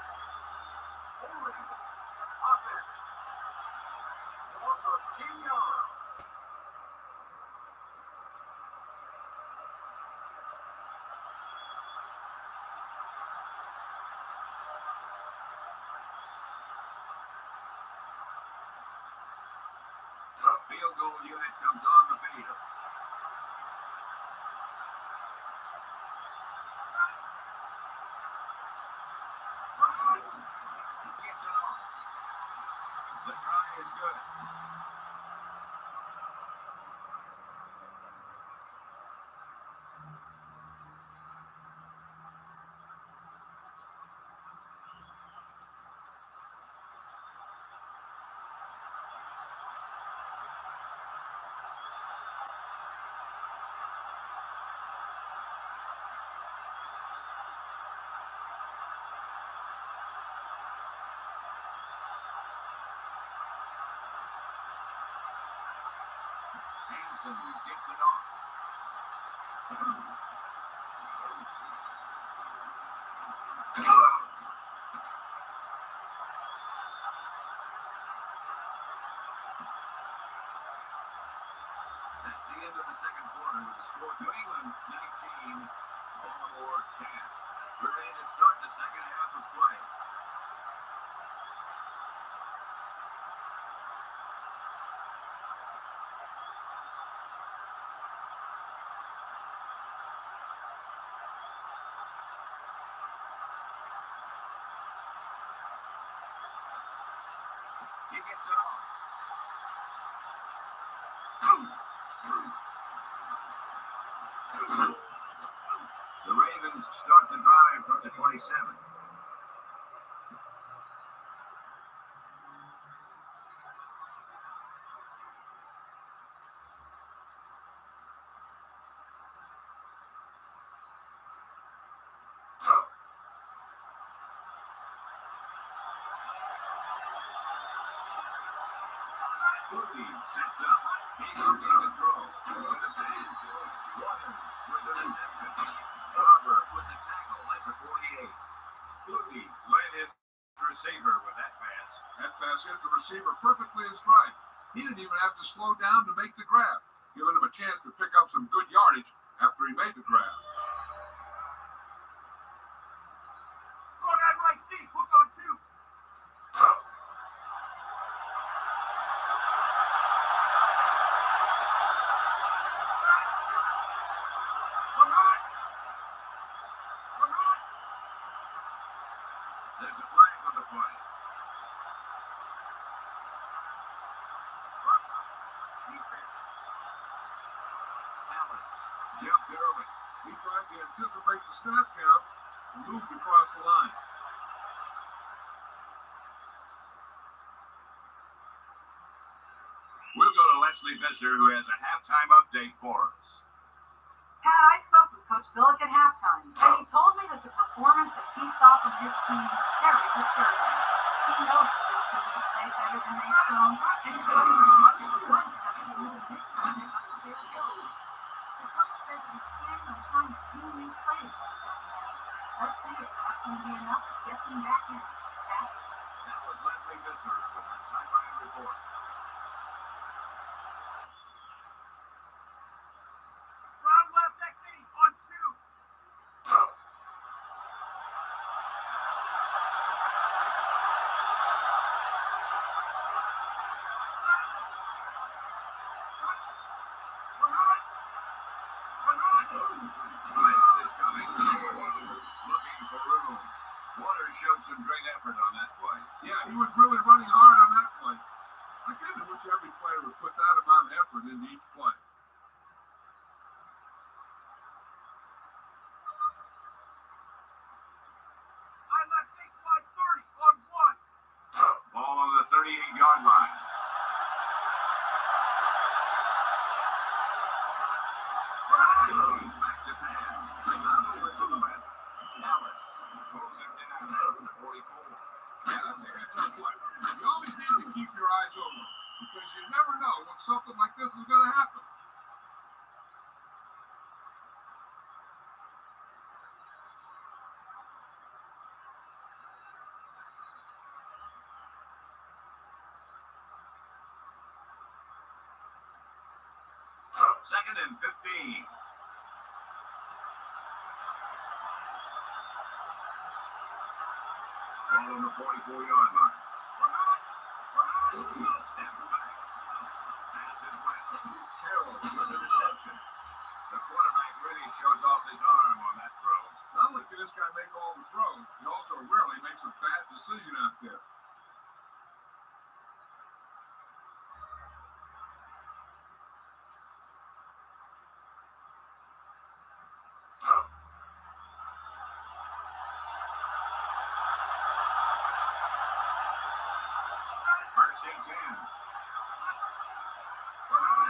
Field goal unit comes on the field. Gets it off. The try is good. Hansen gets it off. That's the end of the second quarter with the score New England 19, Baltimore 10. We're ready to start the second half of play. He gets it off. The Ravens start the drive from the 27. Boogie sets up. He's looking to throw. With a pass. Warren with the reception. Barber with the tackle at the 48. Boogie led his receiver with that pass. That pass hit the receiver perfectly in stride. He didn't even have to slow down to make the grab, giving him a chance to pick up some good yardage after he made the grab. Throw that right deep. Hook on two. There's a flag on the play. Allen jumped early. He tried to anticipate the snap count and moved across the line. We'll go to Leslie Visser, who has a halftime update for us. Pat, I spoke with Coach Billick at halftime, and he told me that the performance that he saw from his team is very disturbing. He knows that his team can play better than they've shown, and he's going to much more than that to move a big time and up to their ability. The coach said that he's planning on trying a few new plays on Sunday. Let's see if that's going to be enough to get them back in. That was Leslie Visser with her sideline report. Receivers showed some great effort on that play. Yeah, he was really running hard on that play. I kind of wish every player would put that amount of effort into each play. I left big fly 30 on one. Ball on the 38-yard line. Back to pass. Over to the left. Allen pulls him down at the 44. Yeah, that's a good play. You always need to keep your eyes open because you never know when something like this is going to happen. Second and 15. Ball on the 44-yard line. Step back. Pass is left. Carroll with the reception. The quarterback really shows off his arm on that throw. Not only can this guy make all the throws, he also rarely makes a bad decision out there. First and 10.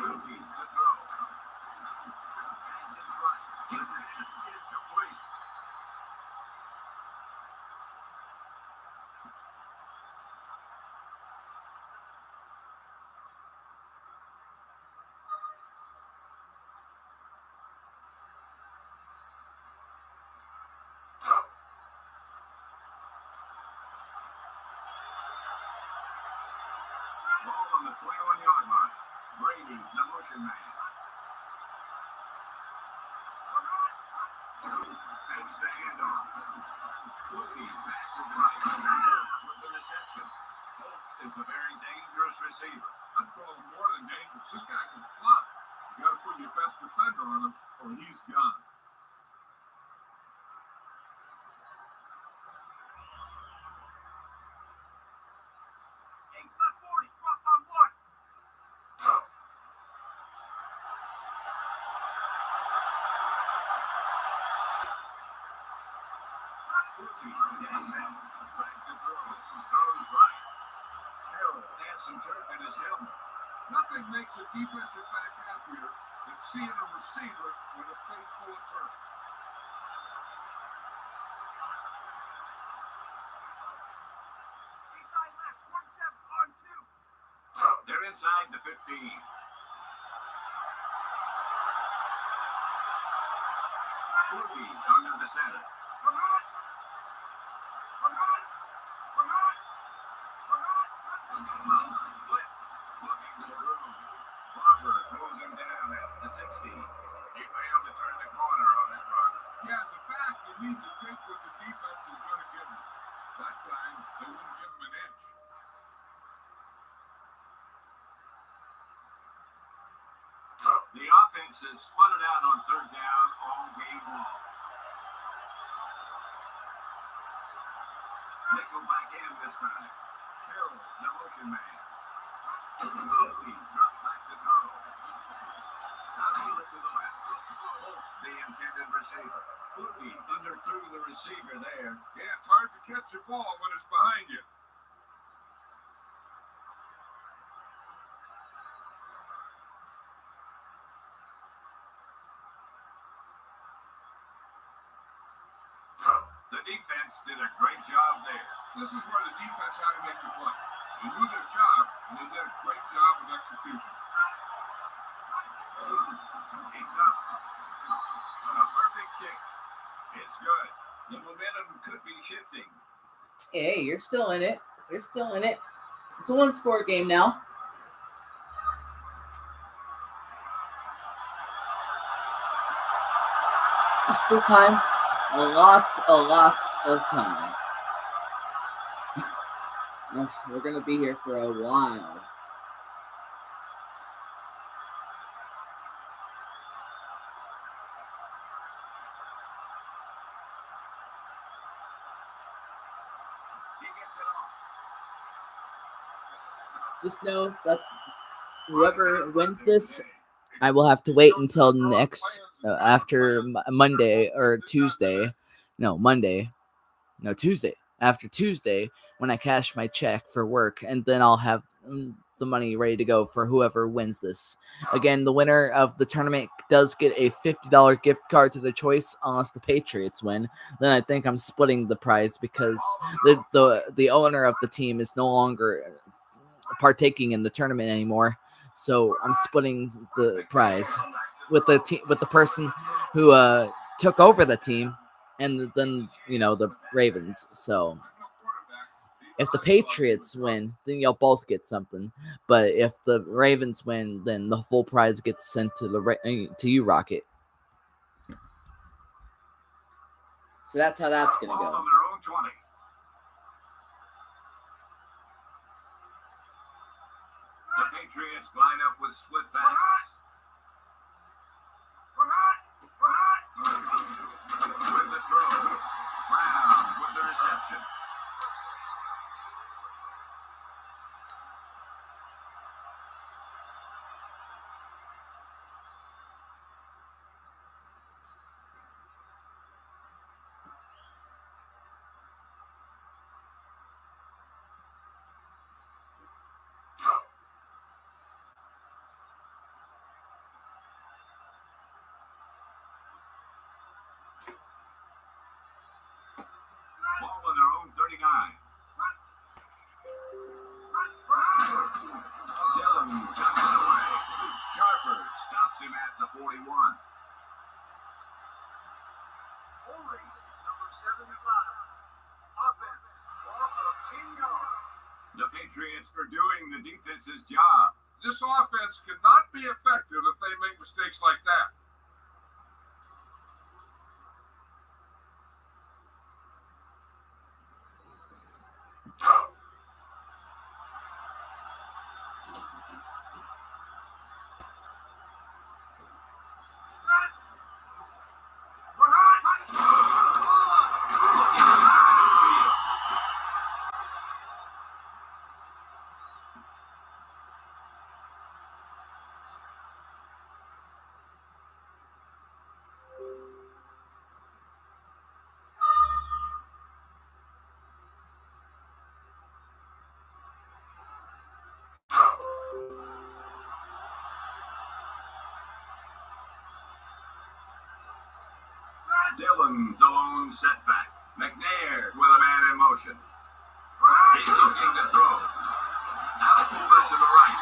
Luki to throw. Pass is right. The pass is complete. Ball on the 21-yard line. Brady, the motion man. Fakes the handoff. Luki passes right. With the reception. Holt is a very dangerous receiver. I'd call him more than dangerous. This guy can fly. You got to put your best defender on him or he's gone. He's left 40. Cross on one. Luki gets him. Back to throw. Throws right. Carroll has some turf in his helmet. Nothing makes a defensive back happier than seeing a receiver with a face full of turf. Inside left, 27 on 2. They're inside the 15. Luki under the center. Blitz, looking for room. Barber moves him down at the 60. He failed to turn the corner on that run. Yeah, as a back, you need to take what the defense is going to give you. That time, they wouldn't give him an inch. The offense has spun it out on third down all game long. Nickel back in this time. Carroll, the motion man. Luki drops back to throw. Over to the left. Holt, the intended receiver. Luki underthrew the receiver there. Yeah, it's hard to catch a ball when it's behind you. The defense did a great job there. This is where the defense had to make the play. They knew their job, and they did a great job of execution. It's up. A perfect kick. It's good. The momentum could be shifting. Hey, you're still in it. You're still in it. It's a one-score game now. There's still time. Lots of time. We're going to be here for a while. He gets it off. Just know that whoever wins this, I will have to wait until next after Monday or Tuesday. No, Monday. No, Tuesday. After Tuesday, when I cash my check for work, and then I'll have the money ready to go for whoever wins this. Again, the winner of the tournament does get a $50 gift card to their choice, unless the Patriots win. Then I think I'm splitting the prize because the owner of the team is no longer partaking in the tournament anymore. So I'm splitting the prize with the person who took over the team, and then the Ravens. So if the Patriots win, then you'll both get something. But if the Ravens win, then the full prize gets sent to to you, Rocket. So that's how that's gonna Ball go. on their own 20. The Patriots line up with split backs. With the throw. Brown with the reception. Ball on their own 39. Dillon tucks it away. Sharper stops him at the 41. Only number 75. Offense, loss of 10 yards. The Patriots are doing the defense's job. This offense cannot be effective if they make mistakes like that. Dillon, the lone setback. McNair with a man in motion. He's looking to throw. Out over to the right.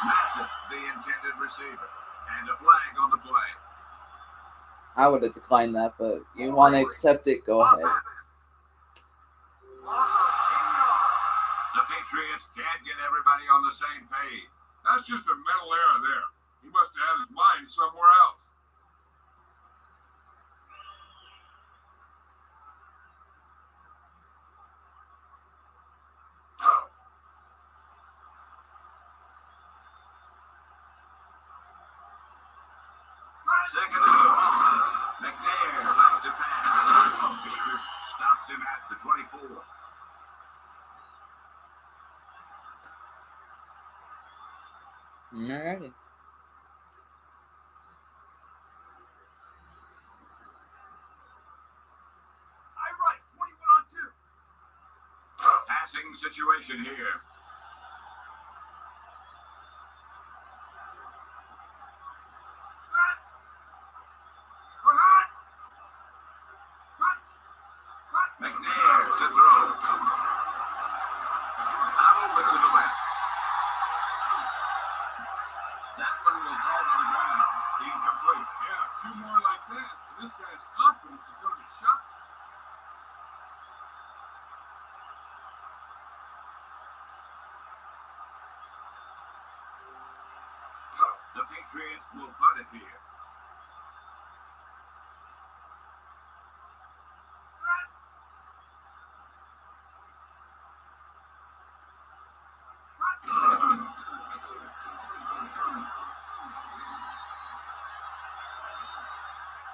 Madden, the intended receiver. And a flag on the play. I would have declined that, but you want to accept it, go ahead. The Patriots can't get everybody on the same page. That's just a mental error there. He must have had his mind somewhere else. Second and goal. McNair left to pass. Baker stops him at the 24. Alrighty. Passing situation here. McNair to throw. Out over to the left. That one will fall to the ground. Incomplete. Yeah, a few more like that. This guy's confidence is going to be shot. The Patriots will punt it here.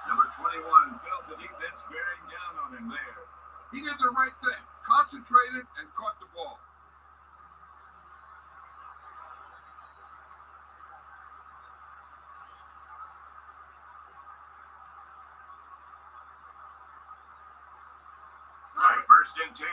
Number 21 felt the defense bearing down on him there. He did the right thing. Caught concentrated and caught the ball. First and 10.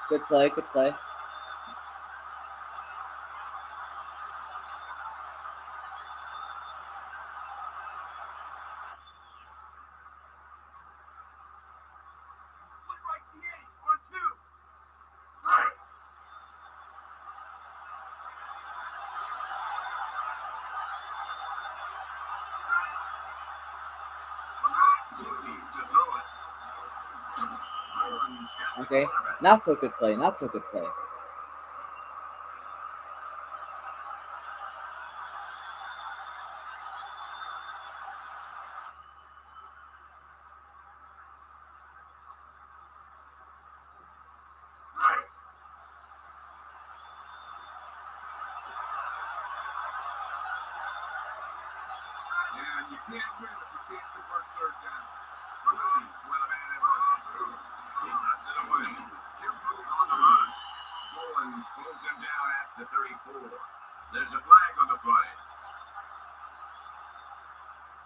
Good play, good play. Okay, not so good play, not so good play. And you can't win if you can't convert third down. With a man in motion. He cuts it away. Jim Booth on the run. Mullins pulls him down at the 34. There's a flag on the play.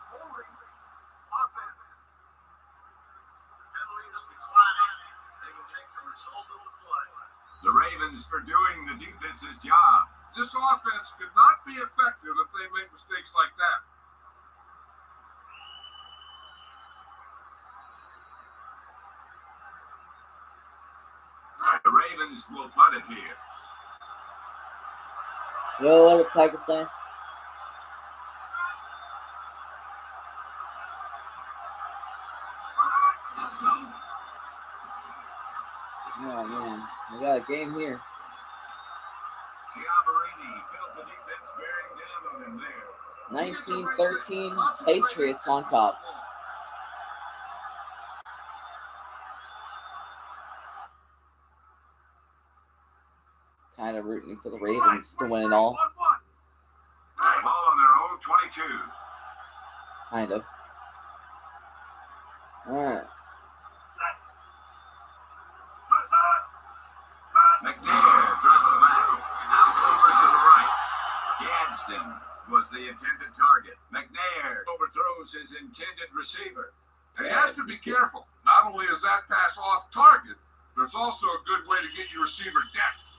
Holding offense. Penalties declining. They will take the result of the play. The Ravens are doing the defense's job. This offense could not be effective if they make mistakes like that. The Ravens will punt it here. Yo, what up, Tiger fan? Oh man, we got a game here. Giammarini felt the defense bearing down on him there. 19-13, Patriots on top. Kind of rooting for the Ravens to win it all. Ball on their own 22. Kind of. Alright. McNair throws the back. Out over to the right. Gadsden was the intended target. McNair overthrows his intended receiver. And he has to be careful. Not only is that pass off target, there's also a good way to get your receiver depth.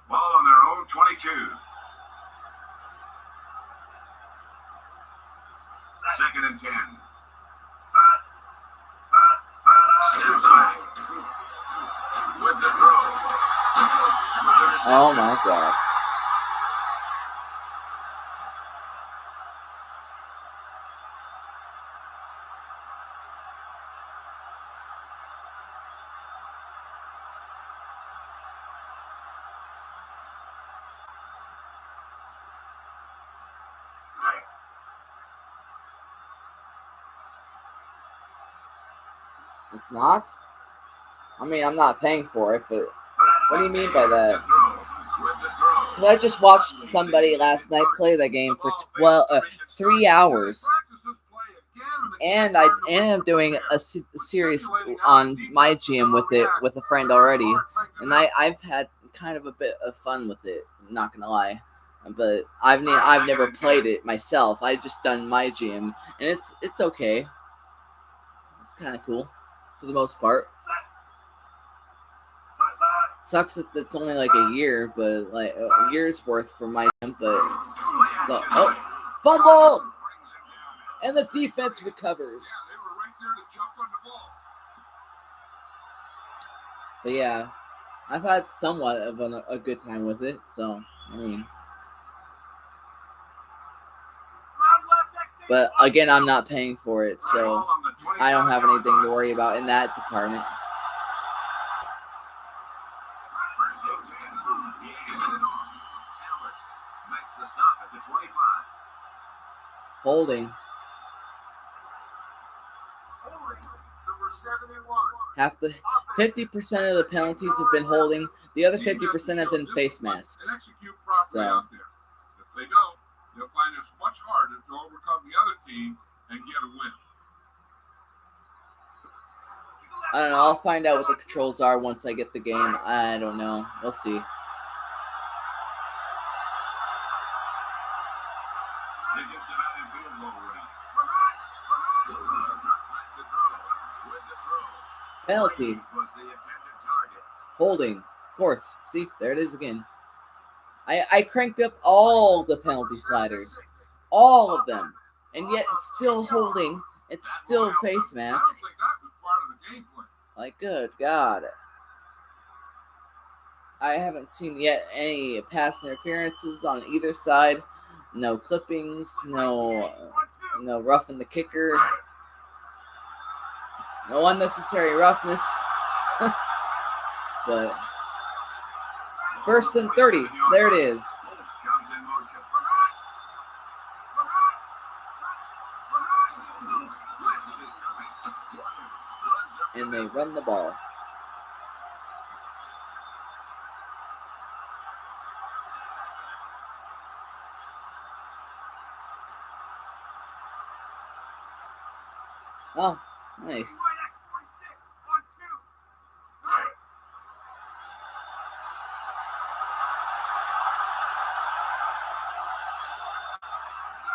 Ball on their own 22. Second and 10. Steps back. With the throw. Oh my god. It's not? I mean, I'm not paying for it, but what do you mean by that? Because I just watched somebody last night play that game for 3 hours. And I am doing a series on my GM with it with a friend already. And I've had kind of a bit of fun with it, not gonna lie. But I've never played it myself. I've just done my GM, and it's okay. It's kind of cool for the most part. Sucks that it's only like a year, but like a year's worth for my GM. But so, fumble, and the defense recovers. They were right there to jump on the ball. But yeah, I've had somewhat of a good time with it. So I mean. But again, I'm not paying for it, so I don't have anything to worry about in that department. The Holding. Half the 50% of the penalties have been holding. The other 50% have been face masks. Execute properly So. out there. If they don't, they'll find it's much harder to overcome the other team and get a win. I don't know. I'll find out what the controls are once I get the game. I don't know. We'll see. They just about in field goal range. With the throw. Penalty. Was the intended target. Holding. Of course. See, there it is again. I cranked up all the penalty sliders. All of them. And yet it's still holding. It's still face I mask. don't think that was part of the game plan. Like, good God. I haven't seen yet any pass interferences on either side. No clippings. No roughing the kicker. No unnecessary roughness. But 1st and 30. There it is. Comes in motion. And they run the ball. Oh, nice.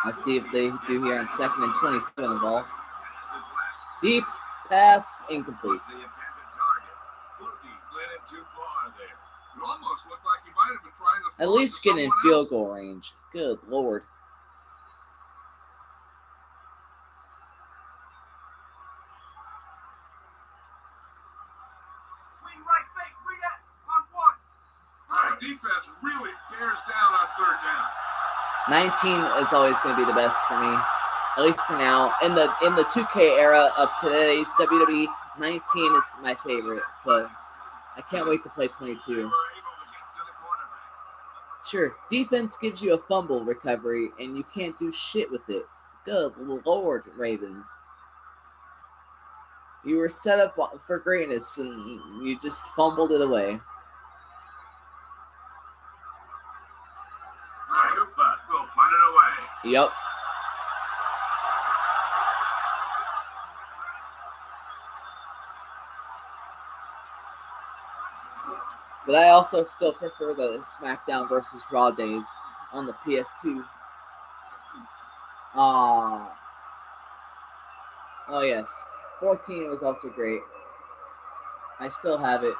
Let's see if they do here on 2nd and 27 of all. Deep pass, incomplete. The intended target. Flutie led it too far there. It almost looked like he might have been trying to At throw it least to get in someone field goal range. Good Lord. else. The defense really bears down on 3rd down. 19 is always going to be the best for me, at least for now. In the 2K era of today's WWE, 19 is my favorite, but I can't wait to play 22. Sure, defense gives you a fumble recovery, and you can't do shit with it. Good Lord, Ravens. You were set up for greatness, and you just fumbled it away. We'll punt it away. Yep. But I also still prefer the SmackDown versus Raw days on the PS2. Oh yes. 14 was also great. I still have it.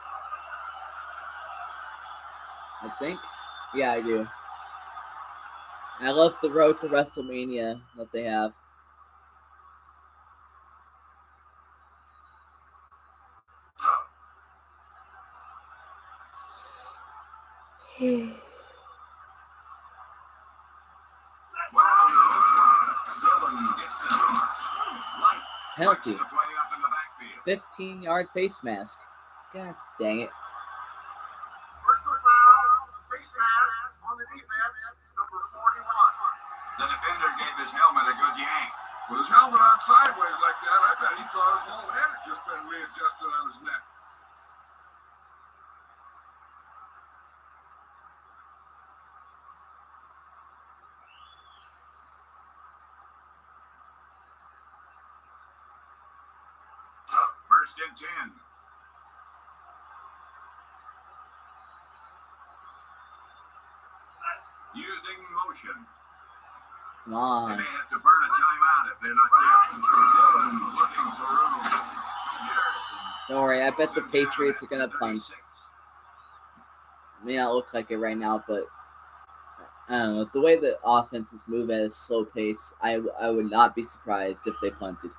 I think. Yeah, I do. I love the road to WrestleMania that they have. Penalty. 15-yard face mask. God dang it. Personal foul, face mask on the defense, number 41. The defender gave his helmet a good yank. With his helmet on sideways like that, I bet he thought his whole head had just been readjusted on his neck. First and 10. Using motion. Come They on. may have to burn a timeout if they're not careful. Dillon looking for room. Harrison. Don't worry, I bet the Patriots are going to punt. 36. It may not look like it right now, but I don't know. The way the offenses move at a slow pace, I would not be surprised if they punted.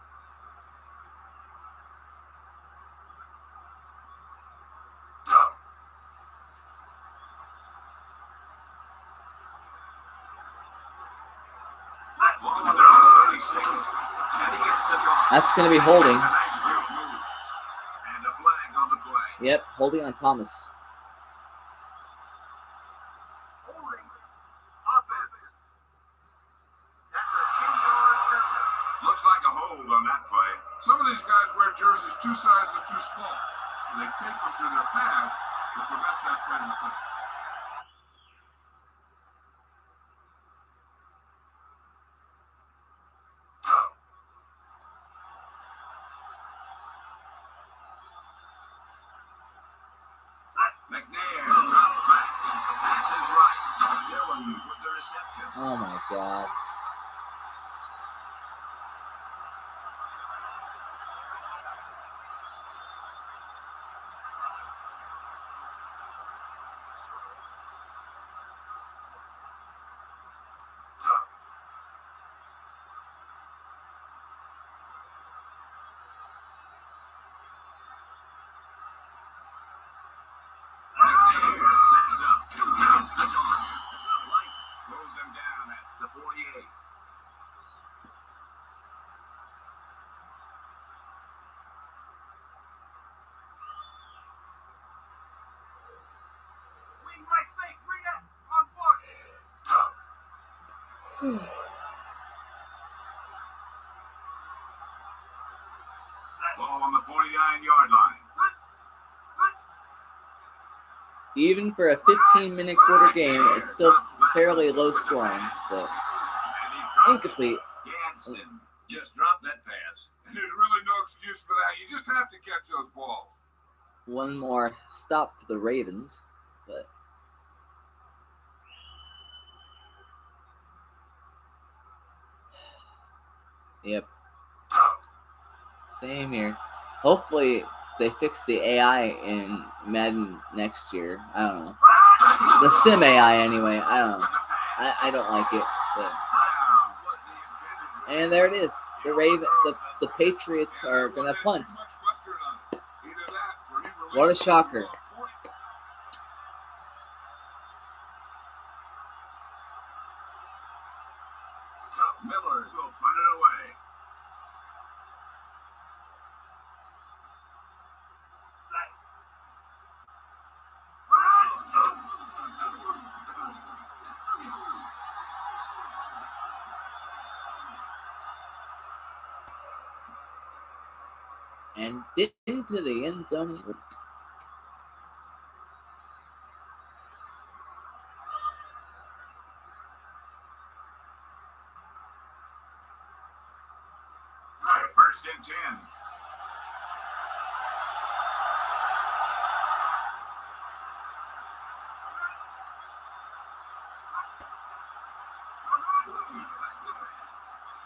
That's going to be holding. And a flag on the play. Yep, holding on Thomas. Holding offense. That's a 10-yard penalty. Looks like a hold on that play. Some of these guys wear jerseys too and they take them to their pads to prevent that kind of thing. McNair drops back. Passes right. Dillon with the reception. Oh my God. McNair sets up. Hits the target. Light throws him down at the 48. Wing right fake. Bring it on board. Ball on the 49-yard line. Even for a 15-minute quarter game, it's still fairly low scoring, but And he dropped it. incomplete. Gadsden just dropped that pass. And there's really no excuse for that. You just have to catch those balls. One more stop for the Ravens, but yep. Same here. Hopefully they fix the AI in Madden next year. I don't know. The sim AI anyway. I don't know. I don't like it. But. And there it is. The Patriots are gonna punt. What a shocker. Miller will punt it away. And did into the end zone. First and 10.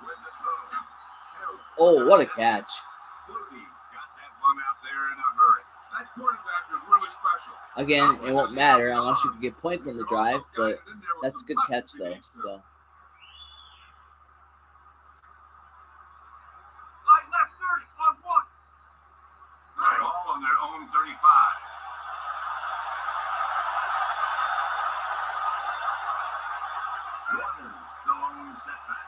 With the throw. Oh, what a catch. Flutie got that one out there in a hurry. That quarterback is really special. Again, it won't matter unless you can get points on the drive, but that's a good catch though. So Light left 30 on one. All on their own 35. Warner, the lone setback.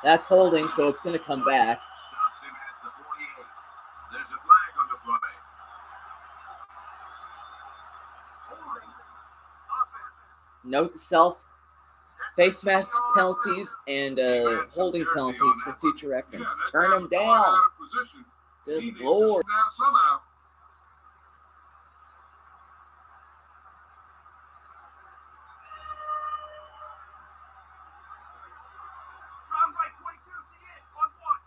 that's holding, so it's gonna come back. Stops him at the 48. There's a flag on the play. Note to self: face mask penalties and holding penalties for future reference. Turn them down. Good Lord. Somehow. Round right 22 to the end on one.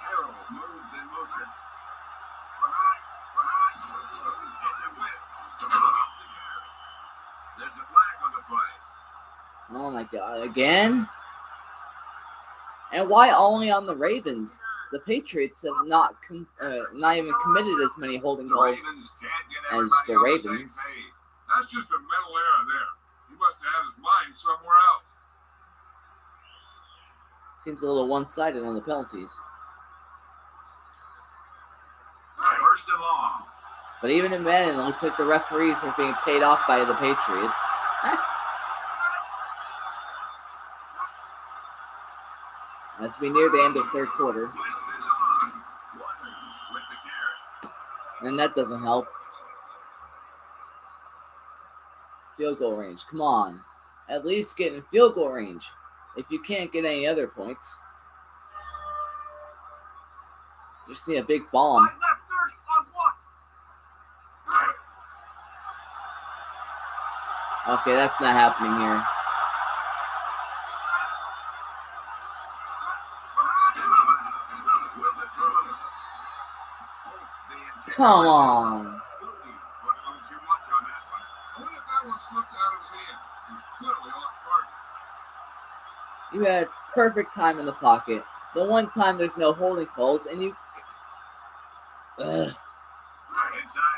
Carroll moves in motion. It's a whip. There's a flag on the play. Oh my God! Again? And why only on the Ravens? The Patriots have not even committed as many holding The calls Ravens can't get as everybody the on Ravens. same page. That's just a mental error there. He must have had his mind somewhere else. Seems a little one-sided on the penalties. First and long. But even in Madden, it looks like the referees are being paid off by the Patriots. As we near the end of third quarter. Blitz is on. Warner with the carry. And that doesn't help. Field goal range. Come on. At least get in field goal range. If you can't get any other points. You just need a big bomb. Right left 30 on 1. Okay, that's not happening here. Come on. Wasn't too much on that one. I wonder if that one slipped out of his hand. He was clearly off target. You had perfect time in the pocket. The one time there's no holding calls, and you... Ugh. Inside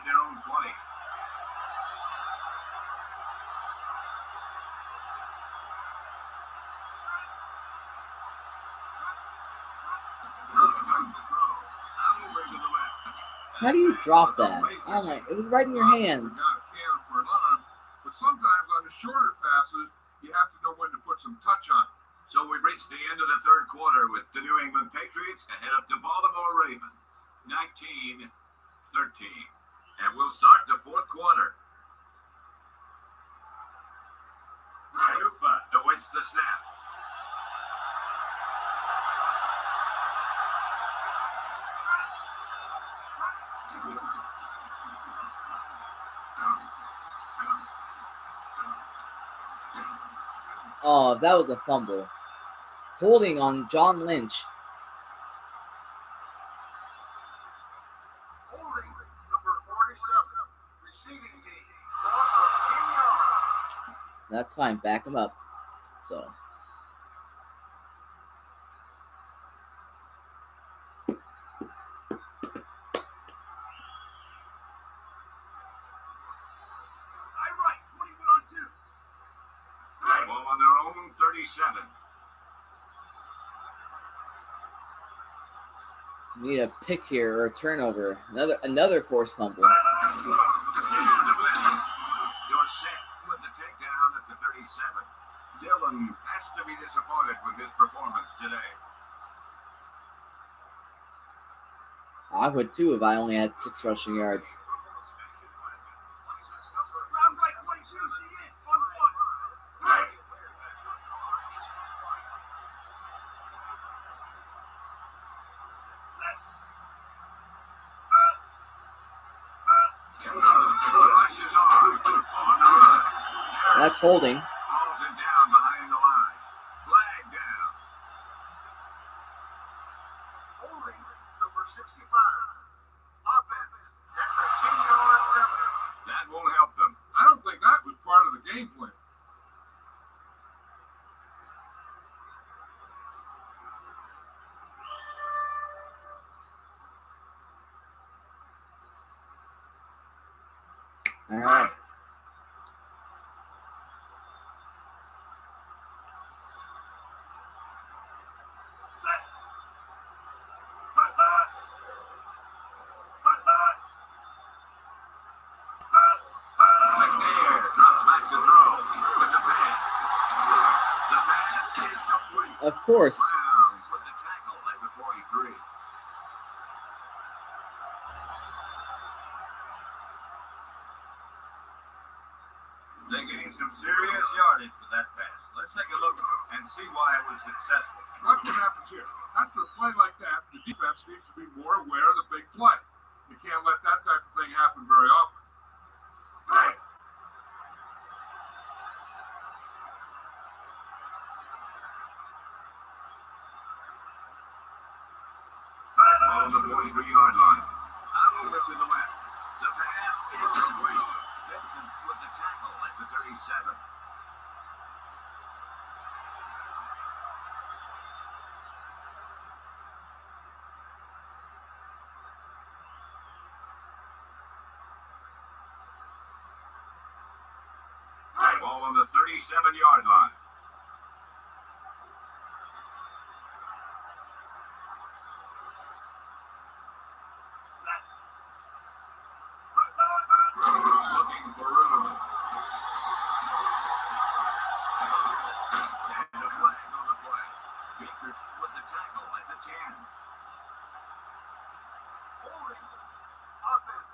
their own 20. How do you drop that? Oh my, it was right in your hands. Got a can for an arm, but sometimes on the shorter passes, you have to know when to put some touch on it. So we've reached the end of the third quarter with the New England Patriots ahead of the Baltimore Ravens, 19-13. And we'll start the fourth quarter. Chupa awaits the snap. Oh, that was a fumble. Holding on John Lynch. Holding number 47, receiving team, loss of 10 yards. That's fine. Back him up. So. Ball on their own 37. Need a pick here or a turnover. Another forced fumble. You're set with the takedown at the 37. Dylan has to be disappointed with his performance today. I would too if I only had 6 rushing yards. That's holding. Hauls it down behind the line. Flag down. Holding number 65, offense. That's a 10-yard penalty. That won't help them. I don't think that was part of the game plan. All right. Of course. Browns with the tackle at the 43. They gained some serious yardage for that pass. Let's take a look and see why it was successful. Watch what happens here. After a play like that, the defense needs to be more aware of the big play. You can't let that type of thing happen very often. On the 43-yard line. Out over to the left. The pass is complete. Vincent with the tackle at the 37. Ball on the 37-yard line. Looking for room. And a flag on the play. Baker with the tackle at the 10. Holding offense.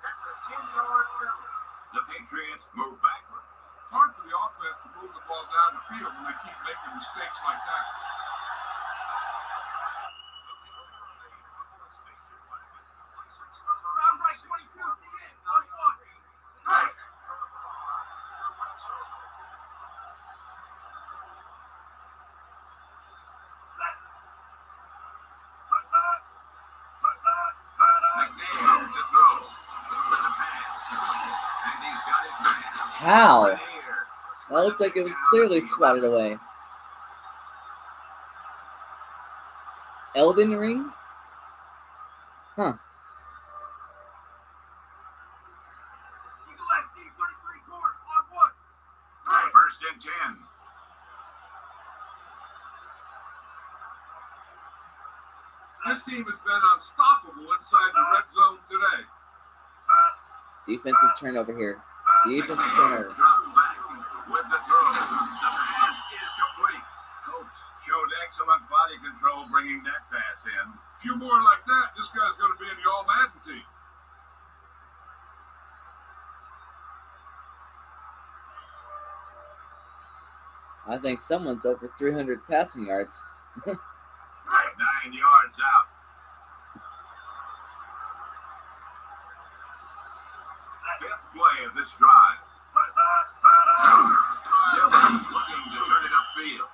That's a 10-yard penalty. The Patriots move backward. It's hard for the offense to move the ball down the field when they keep making mistakes like that. Round right 22 at the end. 1-1. McNair to throw with the pass. And he's got his man. How? McNair. That looked like it was clearly swatted away. Elden Ring? Huh. Eagle FC 33 court on 1. First and 10. This team has been unstoppable inside the red zone today. Defensive turnover here. Defensive turnover. Drops back with the throw. The pass is complete. Coach showed excellent body control bringing that pass in. A few more like that, this guy's going to be in the All-Madden team. I think someone's over 300 passing yards. 9 yards out. Fifth play of this drive. Dillon looking to turn it upfield.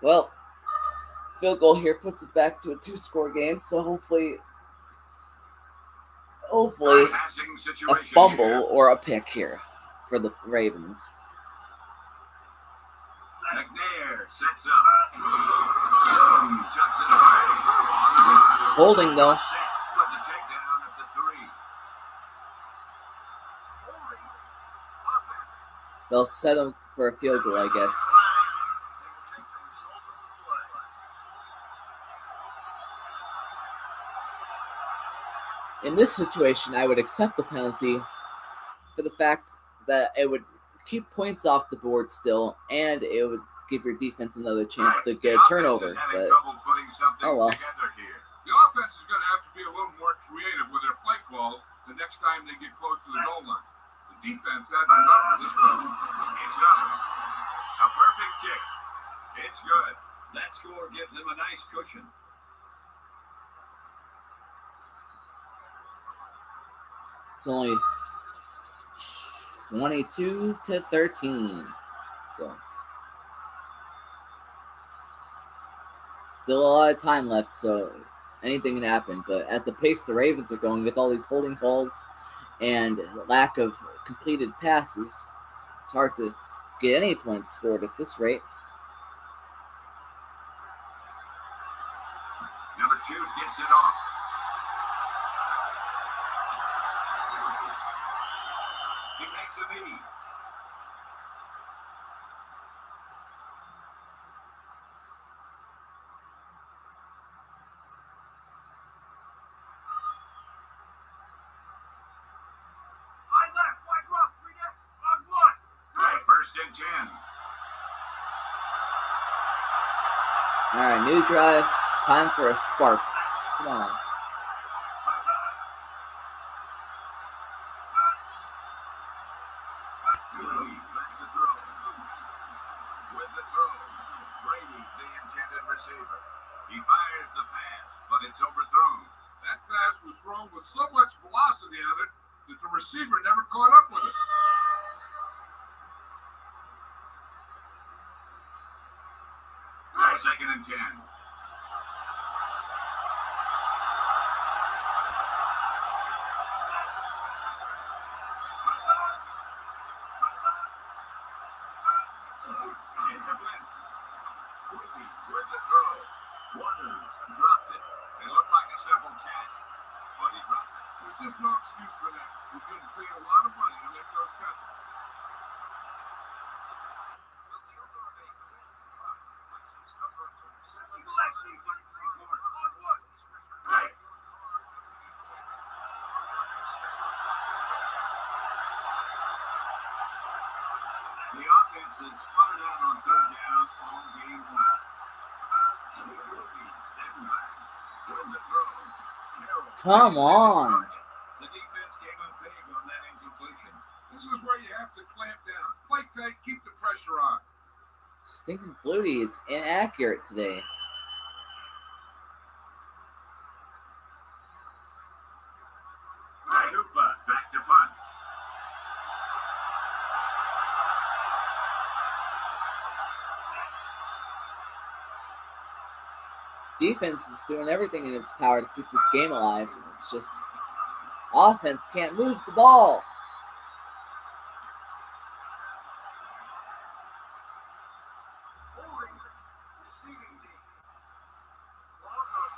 Well, field goal here puts it back to a 2-score game, so hopefully Passing a situation fumble here. or a pick here for the Ravens. McNair sets up. Dillon tucks it away. On the run. Holding though. Set with the takedown at the 3. They'll set him for a field goal, I guess. In this situation, I would accept the penalty for the fact that it would keep points off the board still, and it would give your defense another chance to get a turnover. But oh well. The offense is going to have to be a little more creative with their play calls the next time they get close to the goal line. The defense had their number this time. It's up. A perfect kick. It's good. That score gives them a nice cushion. It's only 22-13. So still a lot of time left, so anything can happen. But at the pace the Ravens are going with all these holding calls and lack of completed passes, it's hard to get any points scored at this rate. Number 2 gets it off. He makes a knee. High left, wide rough, 3 on 1. First and 10. All right, new drive. Time for a spark. Come on. That's the throw. With the throw, Brady, the intended receiver. He fires the pass, but it's overthrown. That pass was thrown with so much velocity on it that the receiver never caught up with it. Second and 10. It's a blitz. Quickly with the throw. One dropped it. It looked like a simple catch, but he dropped it. There's just no excuse for that. He's getting paid a lot of money to make those catches. Eagle FC 23 court on 1. The offense has spun it out on 3rd down all game long. Come on. The defense came up big on that incompletion. This is where you have to clamp down. Play tight, keep the pressure on. Stinking Flutie is inaccurate today. Tupa back to punt. Defense is doing everything in its power to keep this game alive. It's just offense can't move the ball. Holding. Receiving D. Loss of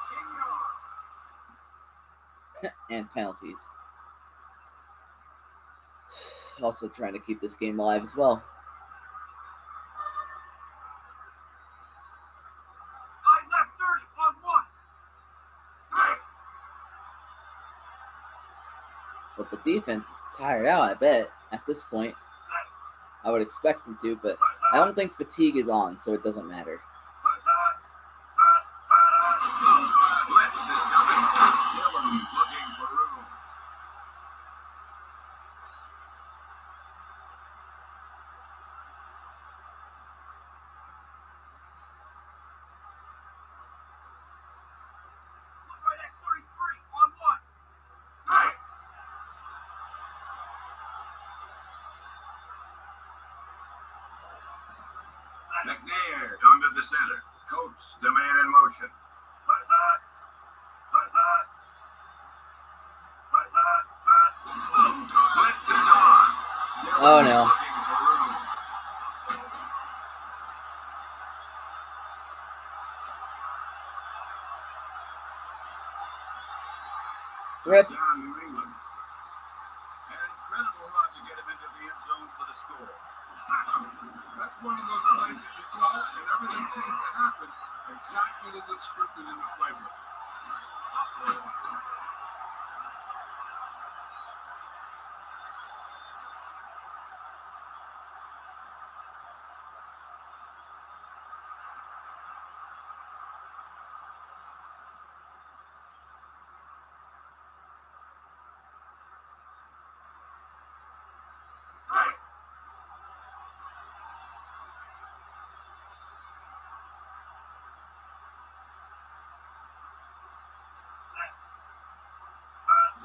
10 yards. And penalties. Also trying to keep this game alive as well. I left 30 on 1. But the defense is tired out, I bet, at this point. I would expect them to, but I don't think fatigue is on, so it doesn't matter. Blitz is coming. Dillon looking for room. Look right at 33 on 1. McNair down to the center. Coach, the man in motion. Blitz is on. Oh, no. Looking for room. Rip. Down New England. An incredible run to get him into the end zone for the score. That's one of those plays that you call, and everything seems to happen exactly as it's scripted in the playbook.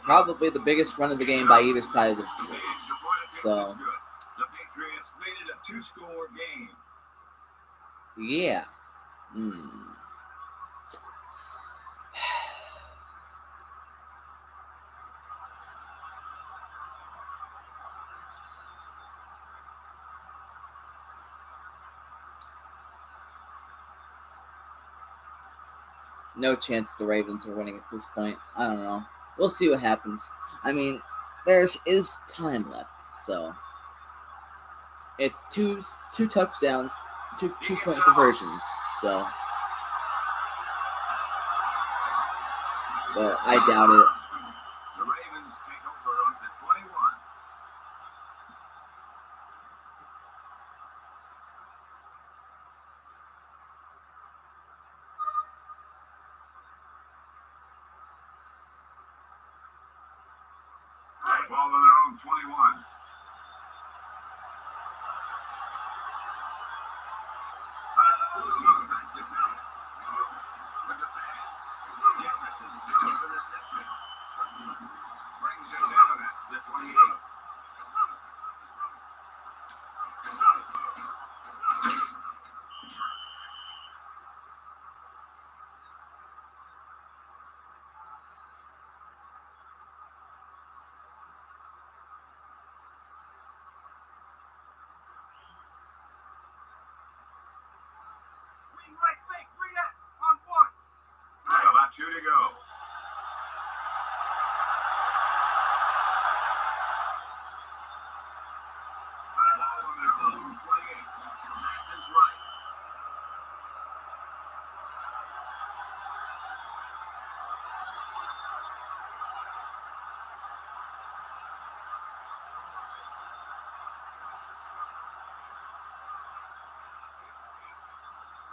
Probably the biggest run of the game by either side of the field. The extra point attempt So- was good. The Patriots made it a 2-score game. Yeah. No chance the Ravens are winning at this point. I don't know. We'll see what happens. I mean, there is time left, so it's two touchdowns, two-point conversions. So, but I doubt it. The Ravens take over on the 21. Ball on their own 21. Brings it down at the 28. Right fake, 3X on 1. About 2 to go. Ball on their own 28. Masses right.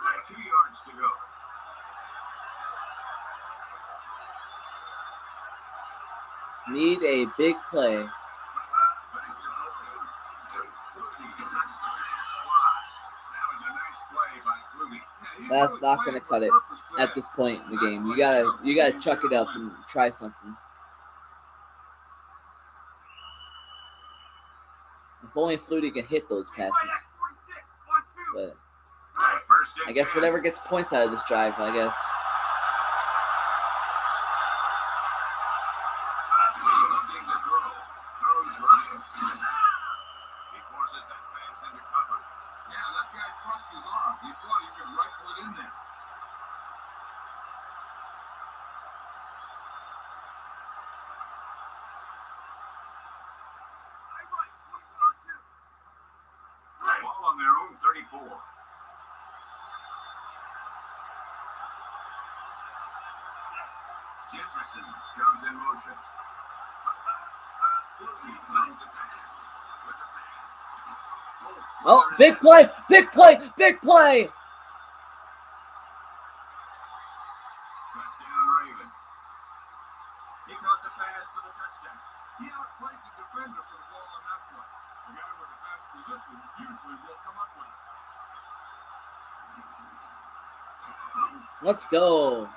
Right, 2 yards to go. Need a big play. That's not gonna cut it at this point in the game. You gotta chuck it up and try something. If only Flutie can hit those passes. But I guess whatever gets points out of this drive, I guess. Ball on their own 34. Jefferson comes in motion. Oh, big play! Big play! Big play! Touchdown Raven. He caught the pass for the touchdown. He outplayed the defender for the ball on that play. The guy with the best position usually will come up with it. Let's go.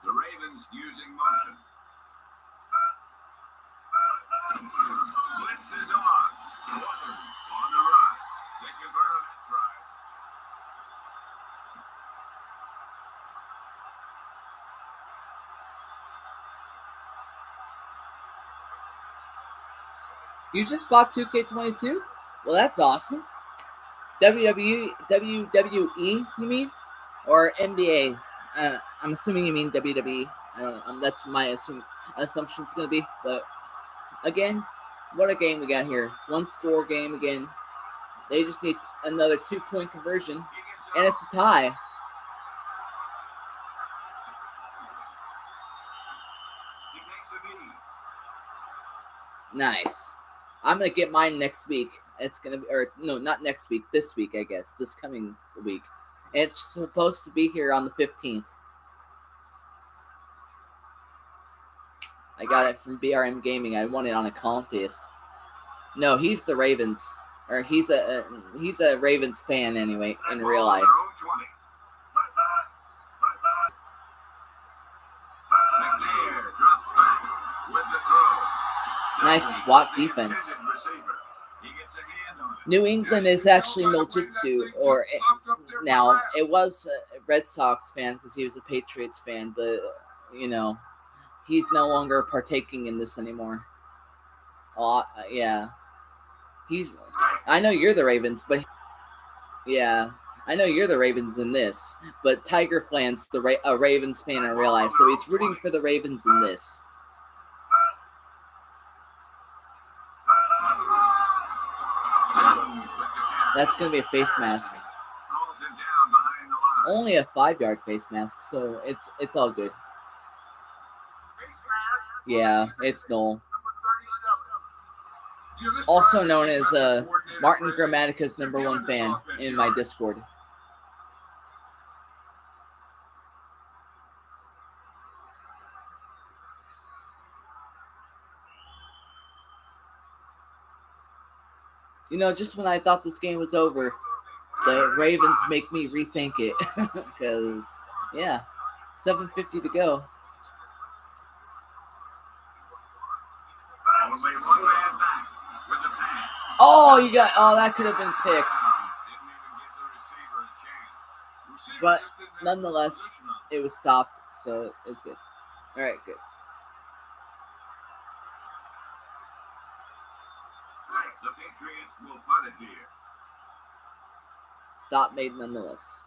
The Ravens using motion. Blitz is on. Water on the run. They convert on that drive. You just bought 2K22? Well, that's awesome. WWE, you mean? Or NBA? I'm assuming you mean WWE. I don't know. That's my assumption's going to be. But, again, what a game we got here. One score game again. They just need another 2-point conversion. And it's a tie. He takes a knee. Nice. I'm going to get mine next week. It's going to be, or no, not next week. This week, I guess. This coming week. It's supposed to be here on the 15th. I got it from BRM Gaming. I won it on a contest. No, he's the Ravens. Or he's a Ravens fan anyway, in real life. Nice SWAT defense. New England is actually no jitsu, or now it was a Red Sox fan because he was a Patriots fan, but you know, he's no longer partaking in this anymore. Yeah, I know you're the Ravens, but yeah, I know you're the Ravens in this, but Tiger Flan's a Ravens fan in real life, so he's rooting for the Ravens in this. That's going to be a face mask. Only a 5-yard face mask, so it's all good. Yeah, it's Noel. Also known as Martin Grammatica's #1 fan in my Discord. You know, just when I thought this game was over, the Ravens make me rethink it. Because, yeah, 7:50 to go. Oh, that could have been picked. But nonetheless, it was stopped, so it's good. All right, good. The Patriots will punt it here. Stop made nonetheless.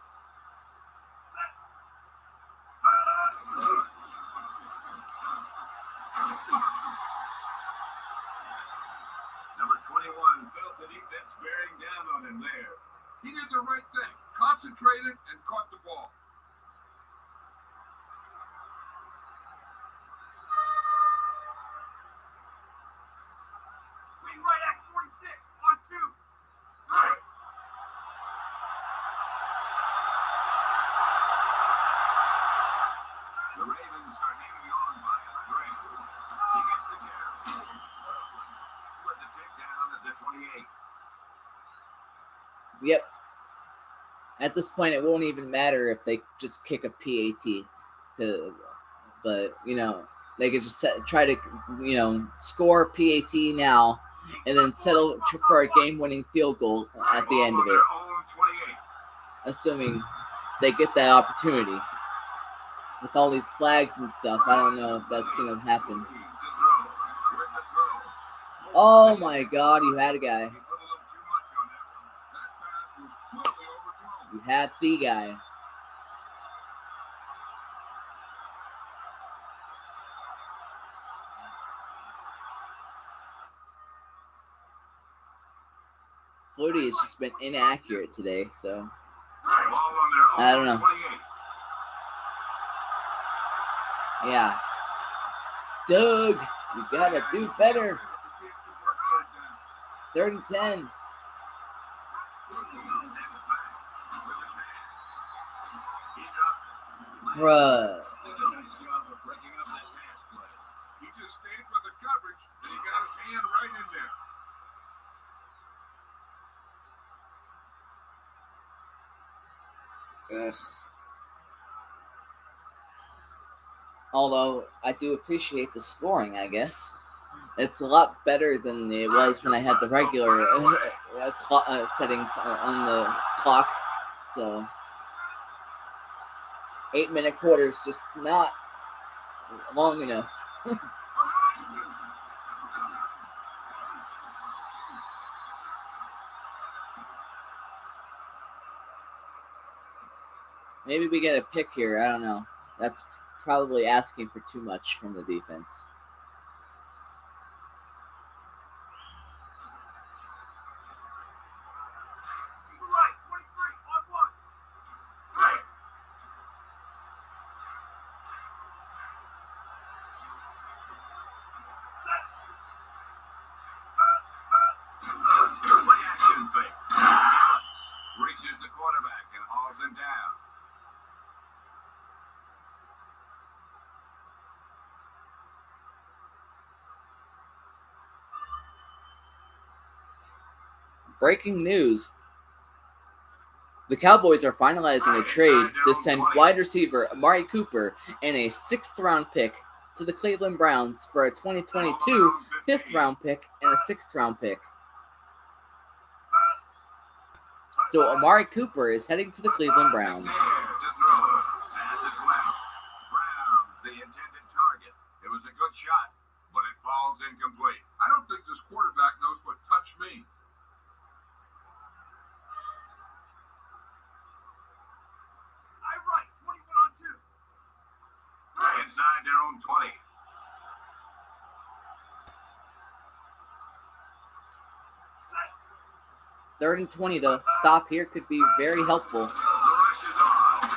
concentrated and caught the ball. Clean right at 46 on 2. The Ravens are hanging on by a thread. He gets the carry. With the takedown at the 28. Yep. At this point, it won't even matter if they just kick a PAT. But, you know, they could just try to, you know, score PAT now and then settle for a game-winning field goal at the end of it. Assuming they get that opportunity. With all these flags and stuff, I don't know if that's going to happen. Oh my God, you had a guy. You had the guy. Flutie has just been inaccurate today, so I don't know. Yeah. Doug, you gotta do better. 3rd and 10. Bruh. He just stayed with the coverage and he got his hand right in there. Yes. Although I do appreciate the scoring, I guess. It's a lot better than it was when I had the regular settings on the clock. So 8-minute quarters just not long enough. Maybe we get a pick here. I don't know. That's probably asking for too much from the defense. Reaches the quarterback and hauls him down. Breaking news. The Cowboys are finalizing a trade to send wide receiver Amari Cooper and a 6th-round pick to the Cleveland Browns for a 2022 5th-round pick and a 6th-round pick. So Amari Cooper is heading to the Cleveland Browns. The intended target. It was a good shot, but it falls incomplete. I don't think this quarterback knows what touch means. Right, 21 on 2. Inside their own 20. Third and 20, though. Stop here could be very helpful. The rush is on.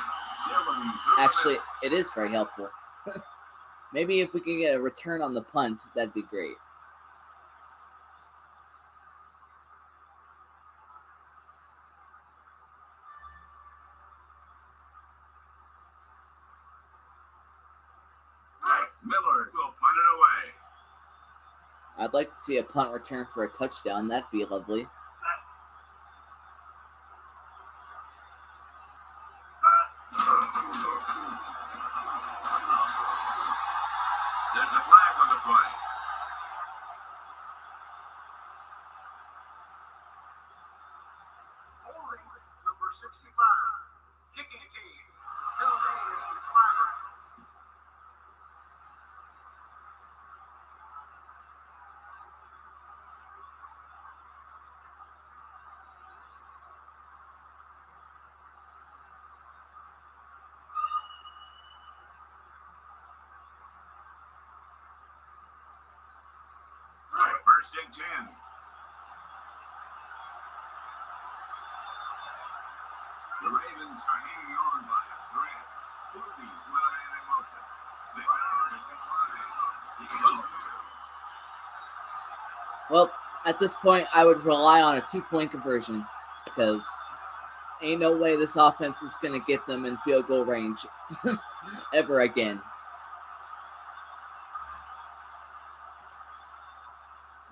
Actually, it is very helpful. Maybe if we can get a return on the punt, that'd be great. Miller will punt it away. I'd like to see a punt return for a touchdown. That'd be lovely. There's a flag on the play. Holding number 65. Kicking a team. Penalty is declined. First and 10. The Ravens are hanging on by a thread. Flutie with a man in motion. They fire it to Friday. Well, at this point, I would rely on a 2-point conversion because ain't no way this offense is going to get them in field goal range ever again.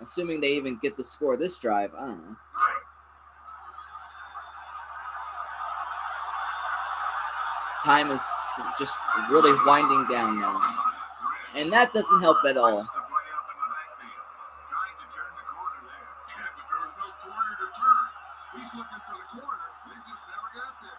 Assuming they even get the score this drive, I don't know. Time is just really winding down now. And that doesn't help at all. He's looking for the corner. They just never got there.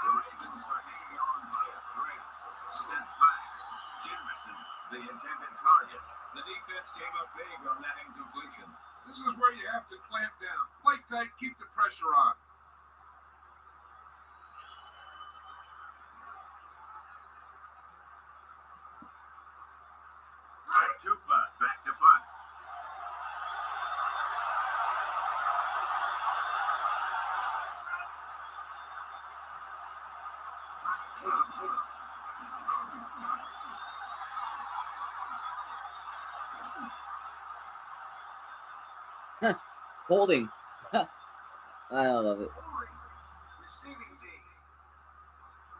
The Ravens are hanging on by a thread. Step back. Jefferson, the intended target. The defense came up big on that incompletion. This is where you have to clamp down. Play tight, keep the pressure on. Tupa back to punt. Holding. I love it. Receiving D.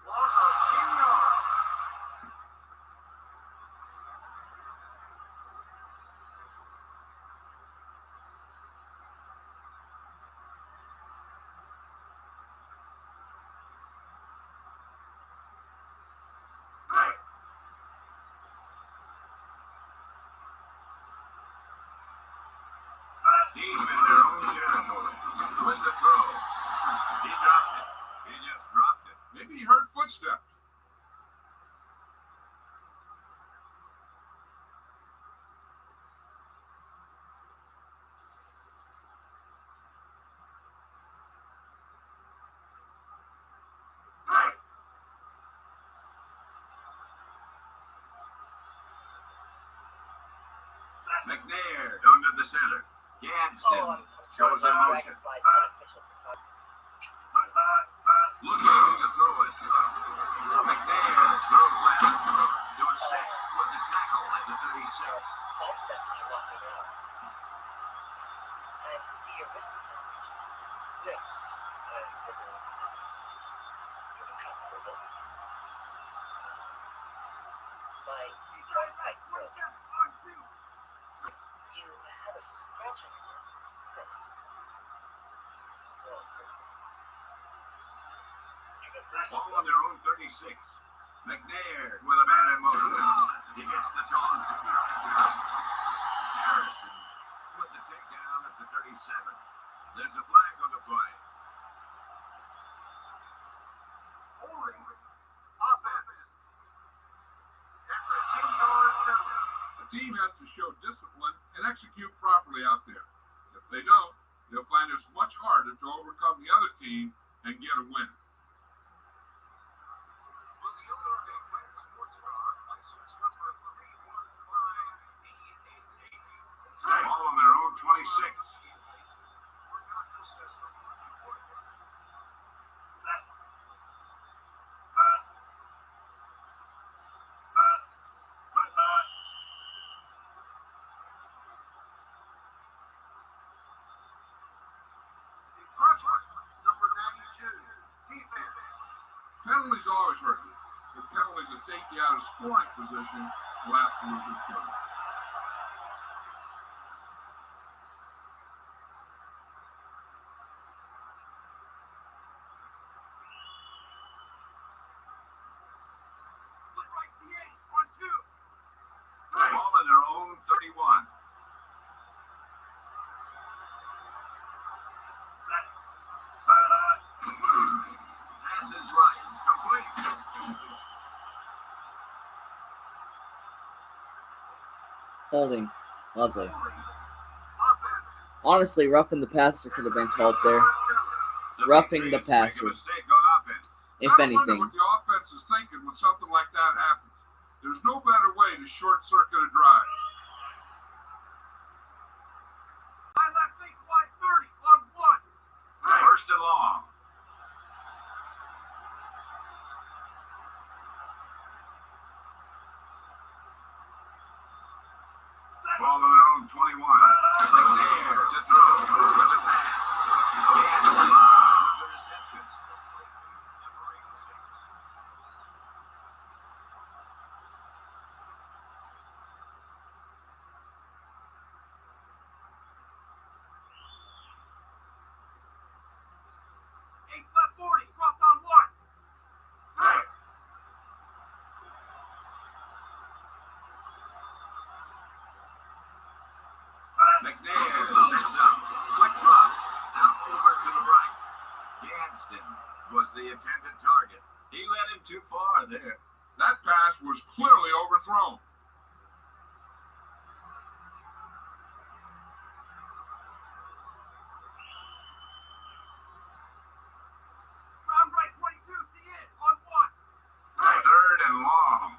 Loss of 10 yards. Deep in their own territory. With the throw. He dropped it. He just dropped it. Maybe he heard footsteps. McNair down to the center. Gadsden Oh, I'm sorry goes in about motion. Dragonfly's unofficial photography. Looking to throw it. McNair throws left. Dorsett with the tackle at the 36. That messenger knocked me down. I see your wrist is bandaged. Yes, I recognize it. You have a cuff or look. My front pipe broke. You have a scratch on your neck. Yes. Well, protest. You got bruised. Ball on their own 36. McNair with a man in motion. He gets the taunt. Harrison with the takedown at the 37. There's a flag on the play. Holding. Offense. That's a 10-yard penalty. The team has to show discipline and execute properly out there. If they don't, they'll find it's much harder to overcome the other team and get a win. Ball on their own 26. Number 92, defense. Penalties always hurt you. The penalties that take you out of scoring position will absolutely kill you. Ball on their own 31. Pass is right. Complete. Holding. Lovely. Honestly, roughing the passer could have been called there. Roughing the passer. Make a mistake on if I wonder anything. what the offense is thinking when something like that happens. There's no better way to short-circuit a drive. My left feet wide 30 on 1. First and long. Ball on their own 21. McNair to throw. With the pass. Gadsden with the receptions. Number 86. Ace left 40. Cross on 1. McNair sets up. Quick drop. Out over to the right. Gadsden was the intended target. He led him too far there. That pass was clearly overthrown. Round right 22. See it on 1. Third and long.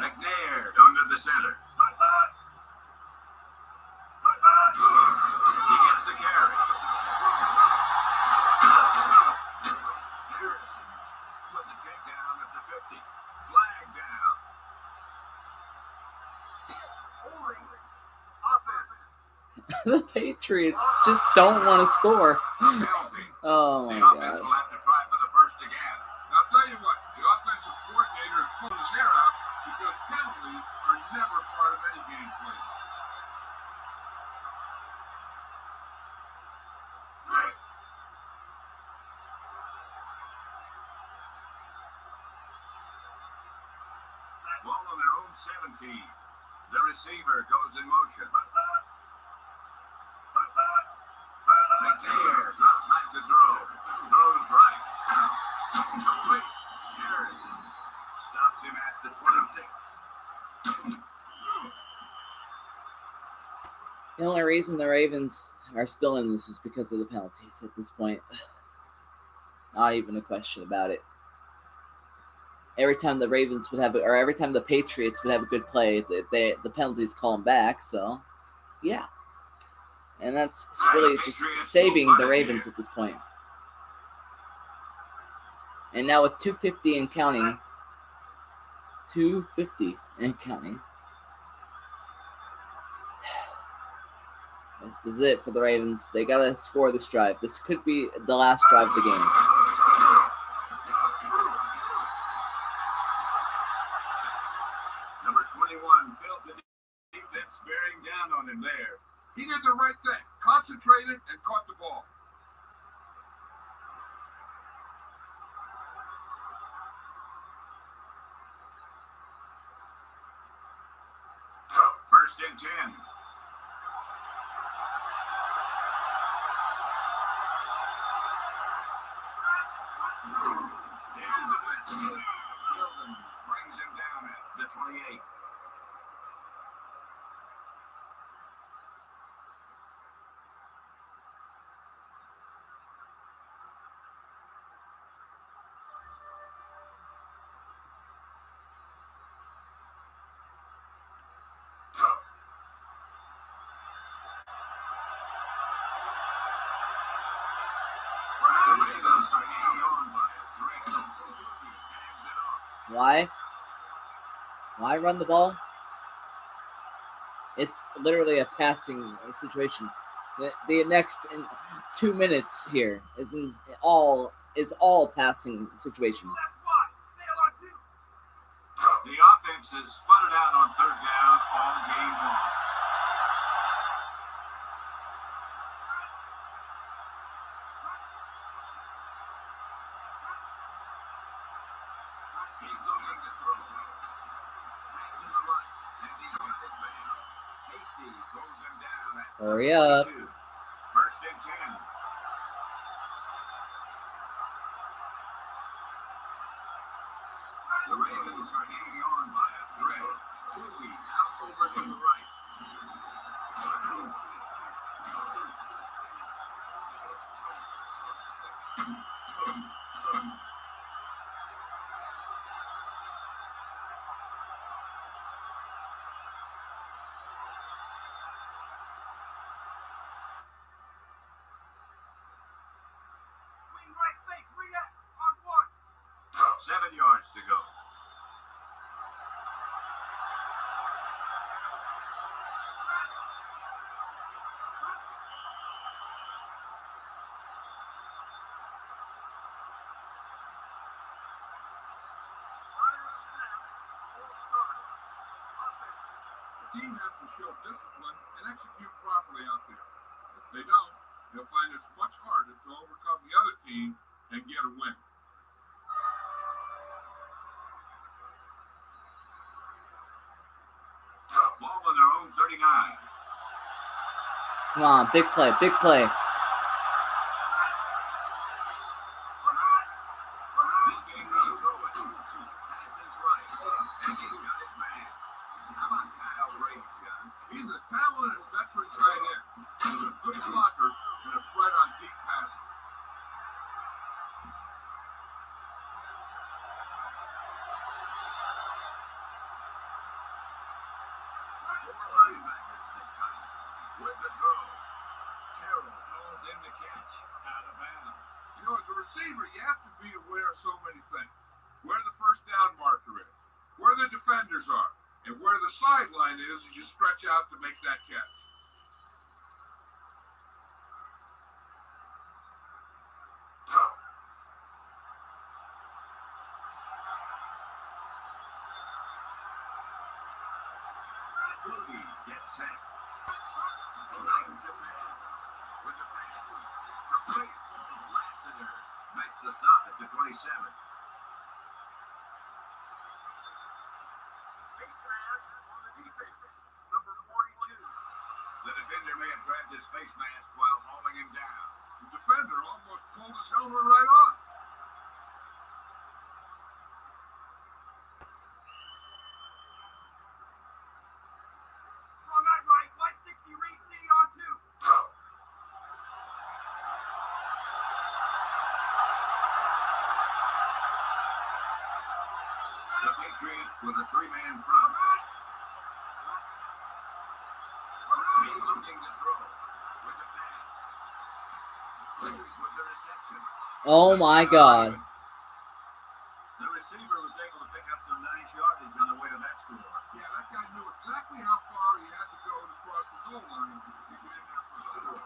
McNair under the center. He gets the carry. Harrison with the takedown at the 50. Flag down. Holding. Offense. The Patriots just don't want to score. Penalty. Oh The my offense god. will have to try for the first again. I'll tell you what, the offensive coordinator is pulling his hair out because penalties are never part of any game plan. Ball on their own 17. The receiver goes in motion. McNair, not back to throw. Throws right. Complete. Harrison stops him at the 26. The only reason the Ravens are still in this is because of the penalties at this point. Not even a question about it. Every time the Ravens would have, or every time the Patriots would have a good play, the penalties call them back. So, yeah, and that's really just saving the Ravens at this point. And now with 250 and counting, 250 and counting. This is it for the Ravens. They gotta score this drive. This could be the last drive of the game. Number 21 felt the defense bearing down on him there. He did the right thing, concentrated and caught the ball. First and 10. Gilden brings him down at the 28. The Ravens are hanging on by a thread. Hands it off. Why? Why run the ball? It's literally a passing situation. The next 2 minutes here is all passing situation. Left wide. Sail on 2. The offense has sputtered out on third down all game long. He's looking to throw. Hands to the right, and he's got it down. Hasty throws him down at Hurry up. 22. First and 10. The Ravens are hanging on by a thread. Quickly out over to the right. Wing right fake, reacts on 1. 7 yards to go. The team has to show discipline and execute properly out there. If they don't, they'll find it's much harder to overcome the other team and get a win. Ball on their own 39. Come on, big play, big play. He's a talented veteran tight end. He's a good blocker and a threat on deep passing. With the throw, Carroll hauls in the catch, out of bounds. You know, as a receiver, you have to be aware of so many things. Where the first down marker is, where the defenders are, and where the sideline is as you stretch out to make that catch. Boogie gets set. Right to pass. With the pass. Complete. Lassiter makes the stop at the 27. Face mask on the defense. Number 42. The defender may have grabbed his face mask while hauling him down. The defender almost pulled his helmet right off. Strong out right. 160 read C on 2. The Patriots with a 3-man front. He's looking to throw with the pass. With the reception. Oh my God. The receiver was able to pick up some nice yardage on the way to that score. Yeah, that guy knew exactly how far he had to go to cross the goal line to get in there for the score.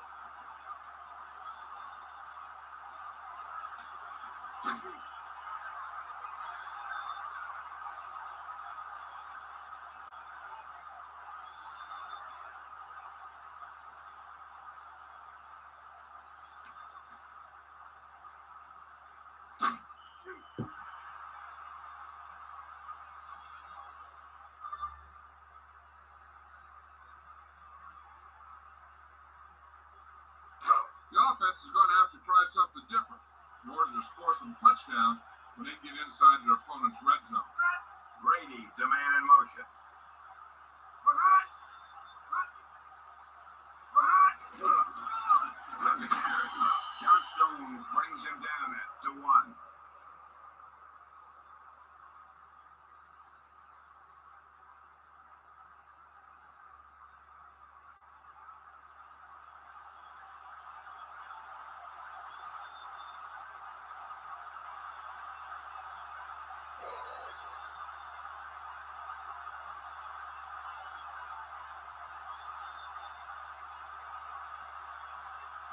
The offense is going to have to try something different in order to score some touchdowns when they get inside their opponent's red zone. Brady to man in motion. Johnstone brings him down at to 1.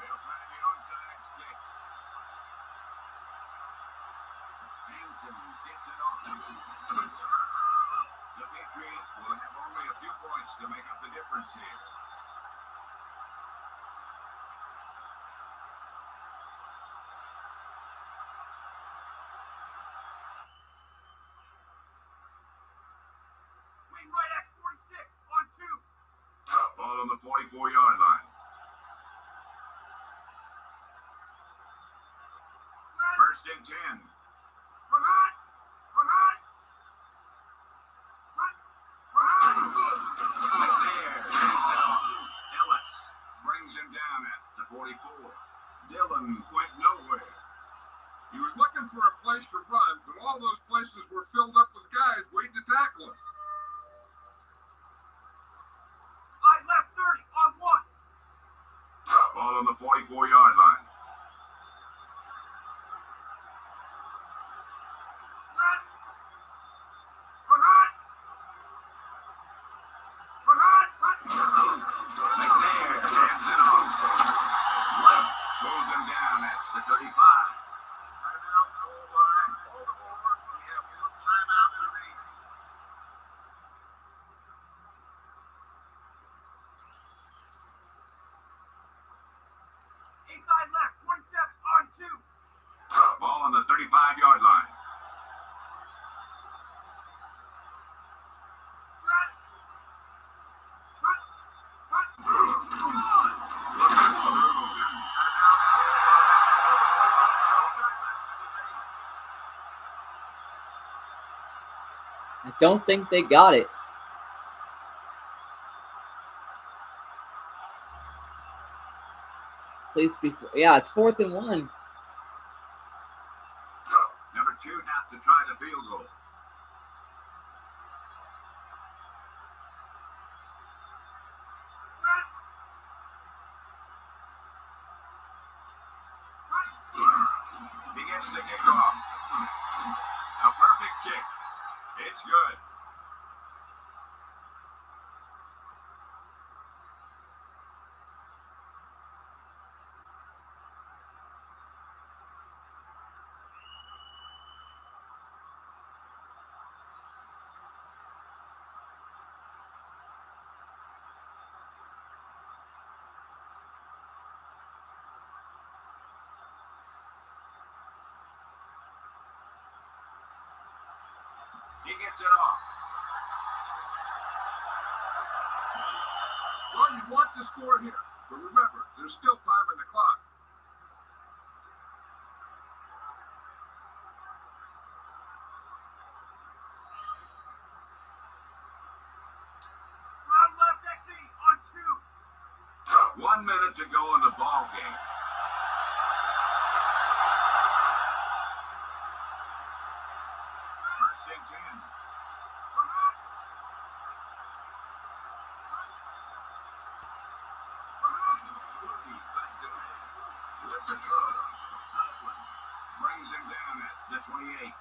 They'll try the onside stick. Hanson gets it off. The Patriots will have only a few points to make up the difference here. Wing right at 46 on 2. Ball on the 44-yard line. First and 10. Ellis brings him down at the 44. Dillon went nowhere. He was looking for a place to run, but all those places were filled up with guys waiting to tackle him. I left 30 on 1. Ball on the 44-yard line. McNair hands it off. Left pulls him down at the 35. Timeout, goal line. Baltimore, we have one timeout remaining. Inside left, 27 on 2. Ball on the 35-yard line. I don't think they got it. Please be. Yeah, it's 4th and 1. Number 2 not to try the field goal. He gets the kick off. A perfect kick. It's good. He gets it off. Well, you want to score here, but remember, there's still time in the clock. Round left XE on 2. 1 minute to go in the ball game. First and 10. With the throw, Upland brings him down at the 28.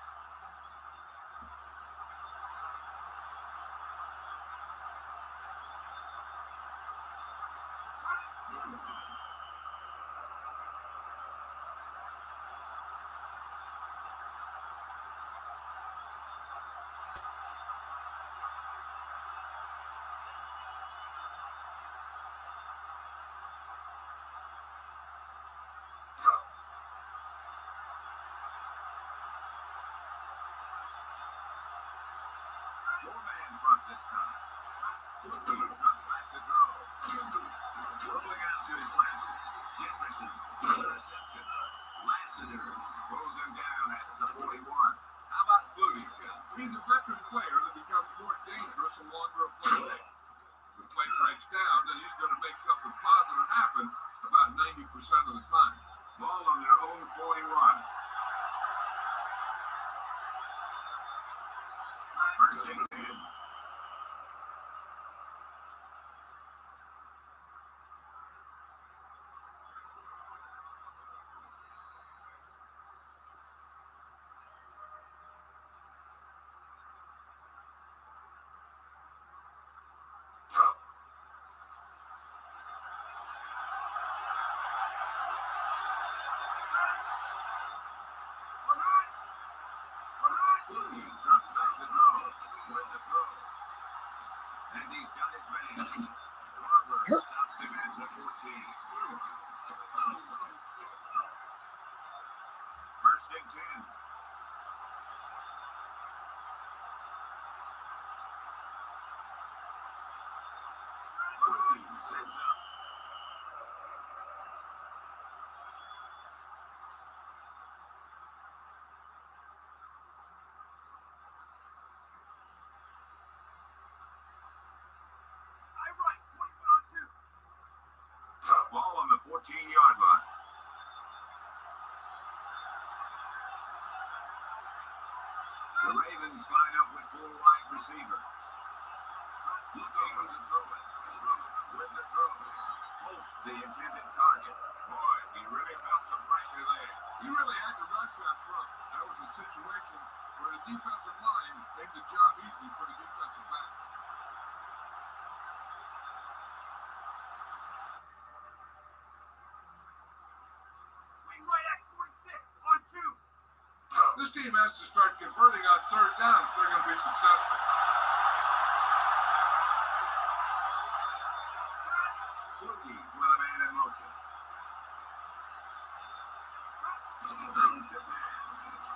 Four-man front this time. Back to throw. Rolling out to his left. Jefferson. Reception. Lassiter pulls him down at the 41. How about Flutie, Scott? He's a veteran player that becomes more dangerous the longer a play takes. If the play breaks down, then he's going to make something positive happen about 90% of the time. Ball on their own 41. First and 10. Ball on the 14-yard line. The Ravens line up with full wide receiver. Looking to throw it. With the throw. Hope the intended target. Boy, he really felt some pressure there. He really had to rush that front. That was a situation where the defensive line made the job easy for the defensive back. Right at 46 on 2. This team has to start converting on third down if they're going to be successful. Fluky with a man in motion.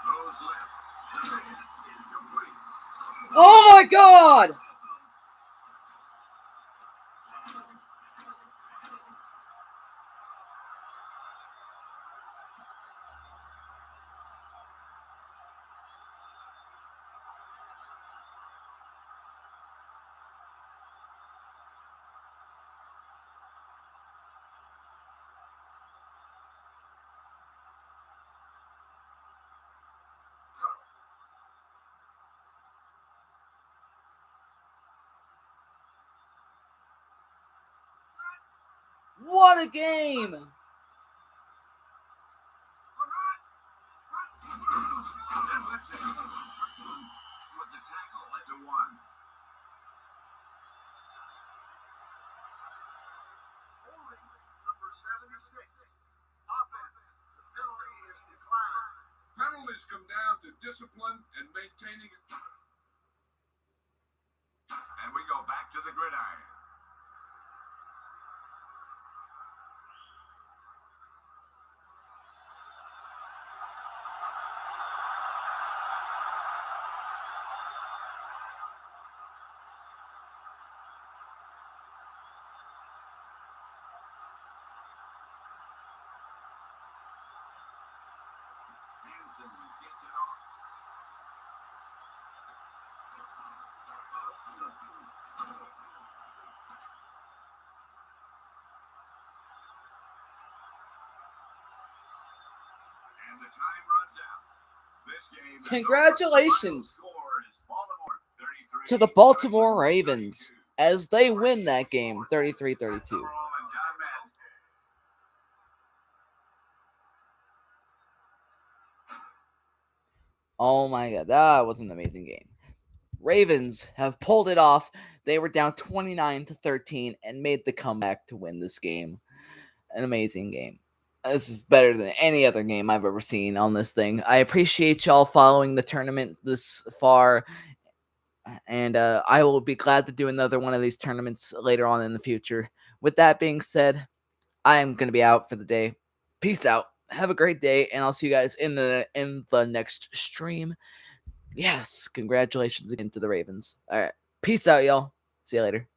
Goes left. The pass is complete. Oh my god! What a game! With the tackle at the 1. Holding number 76. Offense. The penalty is declined. Penalties come down to discipline and maintaining it. And we go back to the gridiron. Hanson gets it off. And the time runs out. This game is Congratulations over. Score is Baltimore 33 to the Baltimore Ravens as they win that game 33-32. Overall, and John Madden. Oh my god, that was an amazing game. Ravens have pulled it off. They were down 29-13 and made the comeback to win this game. An amazing game. This is better than any other game I've ever seen on this thing. I appreciate y'all following the tournament this far. And I will be glad to do another one of these tournaments later on in the future. With that being said, I am going to be out for the day. Peace out. Have a great day, and I'll see you guys in the next stream. Yes, congratulations again to the Ravens. All right, peace out, y'all. See you later.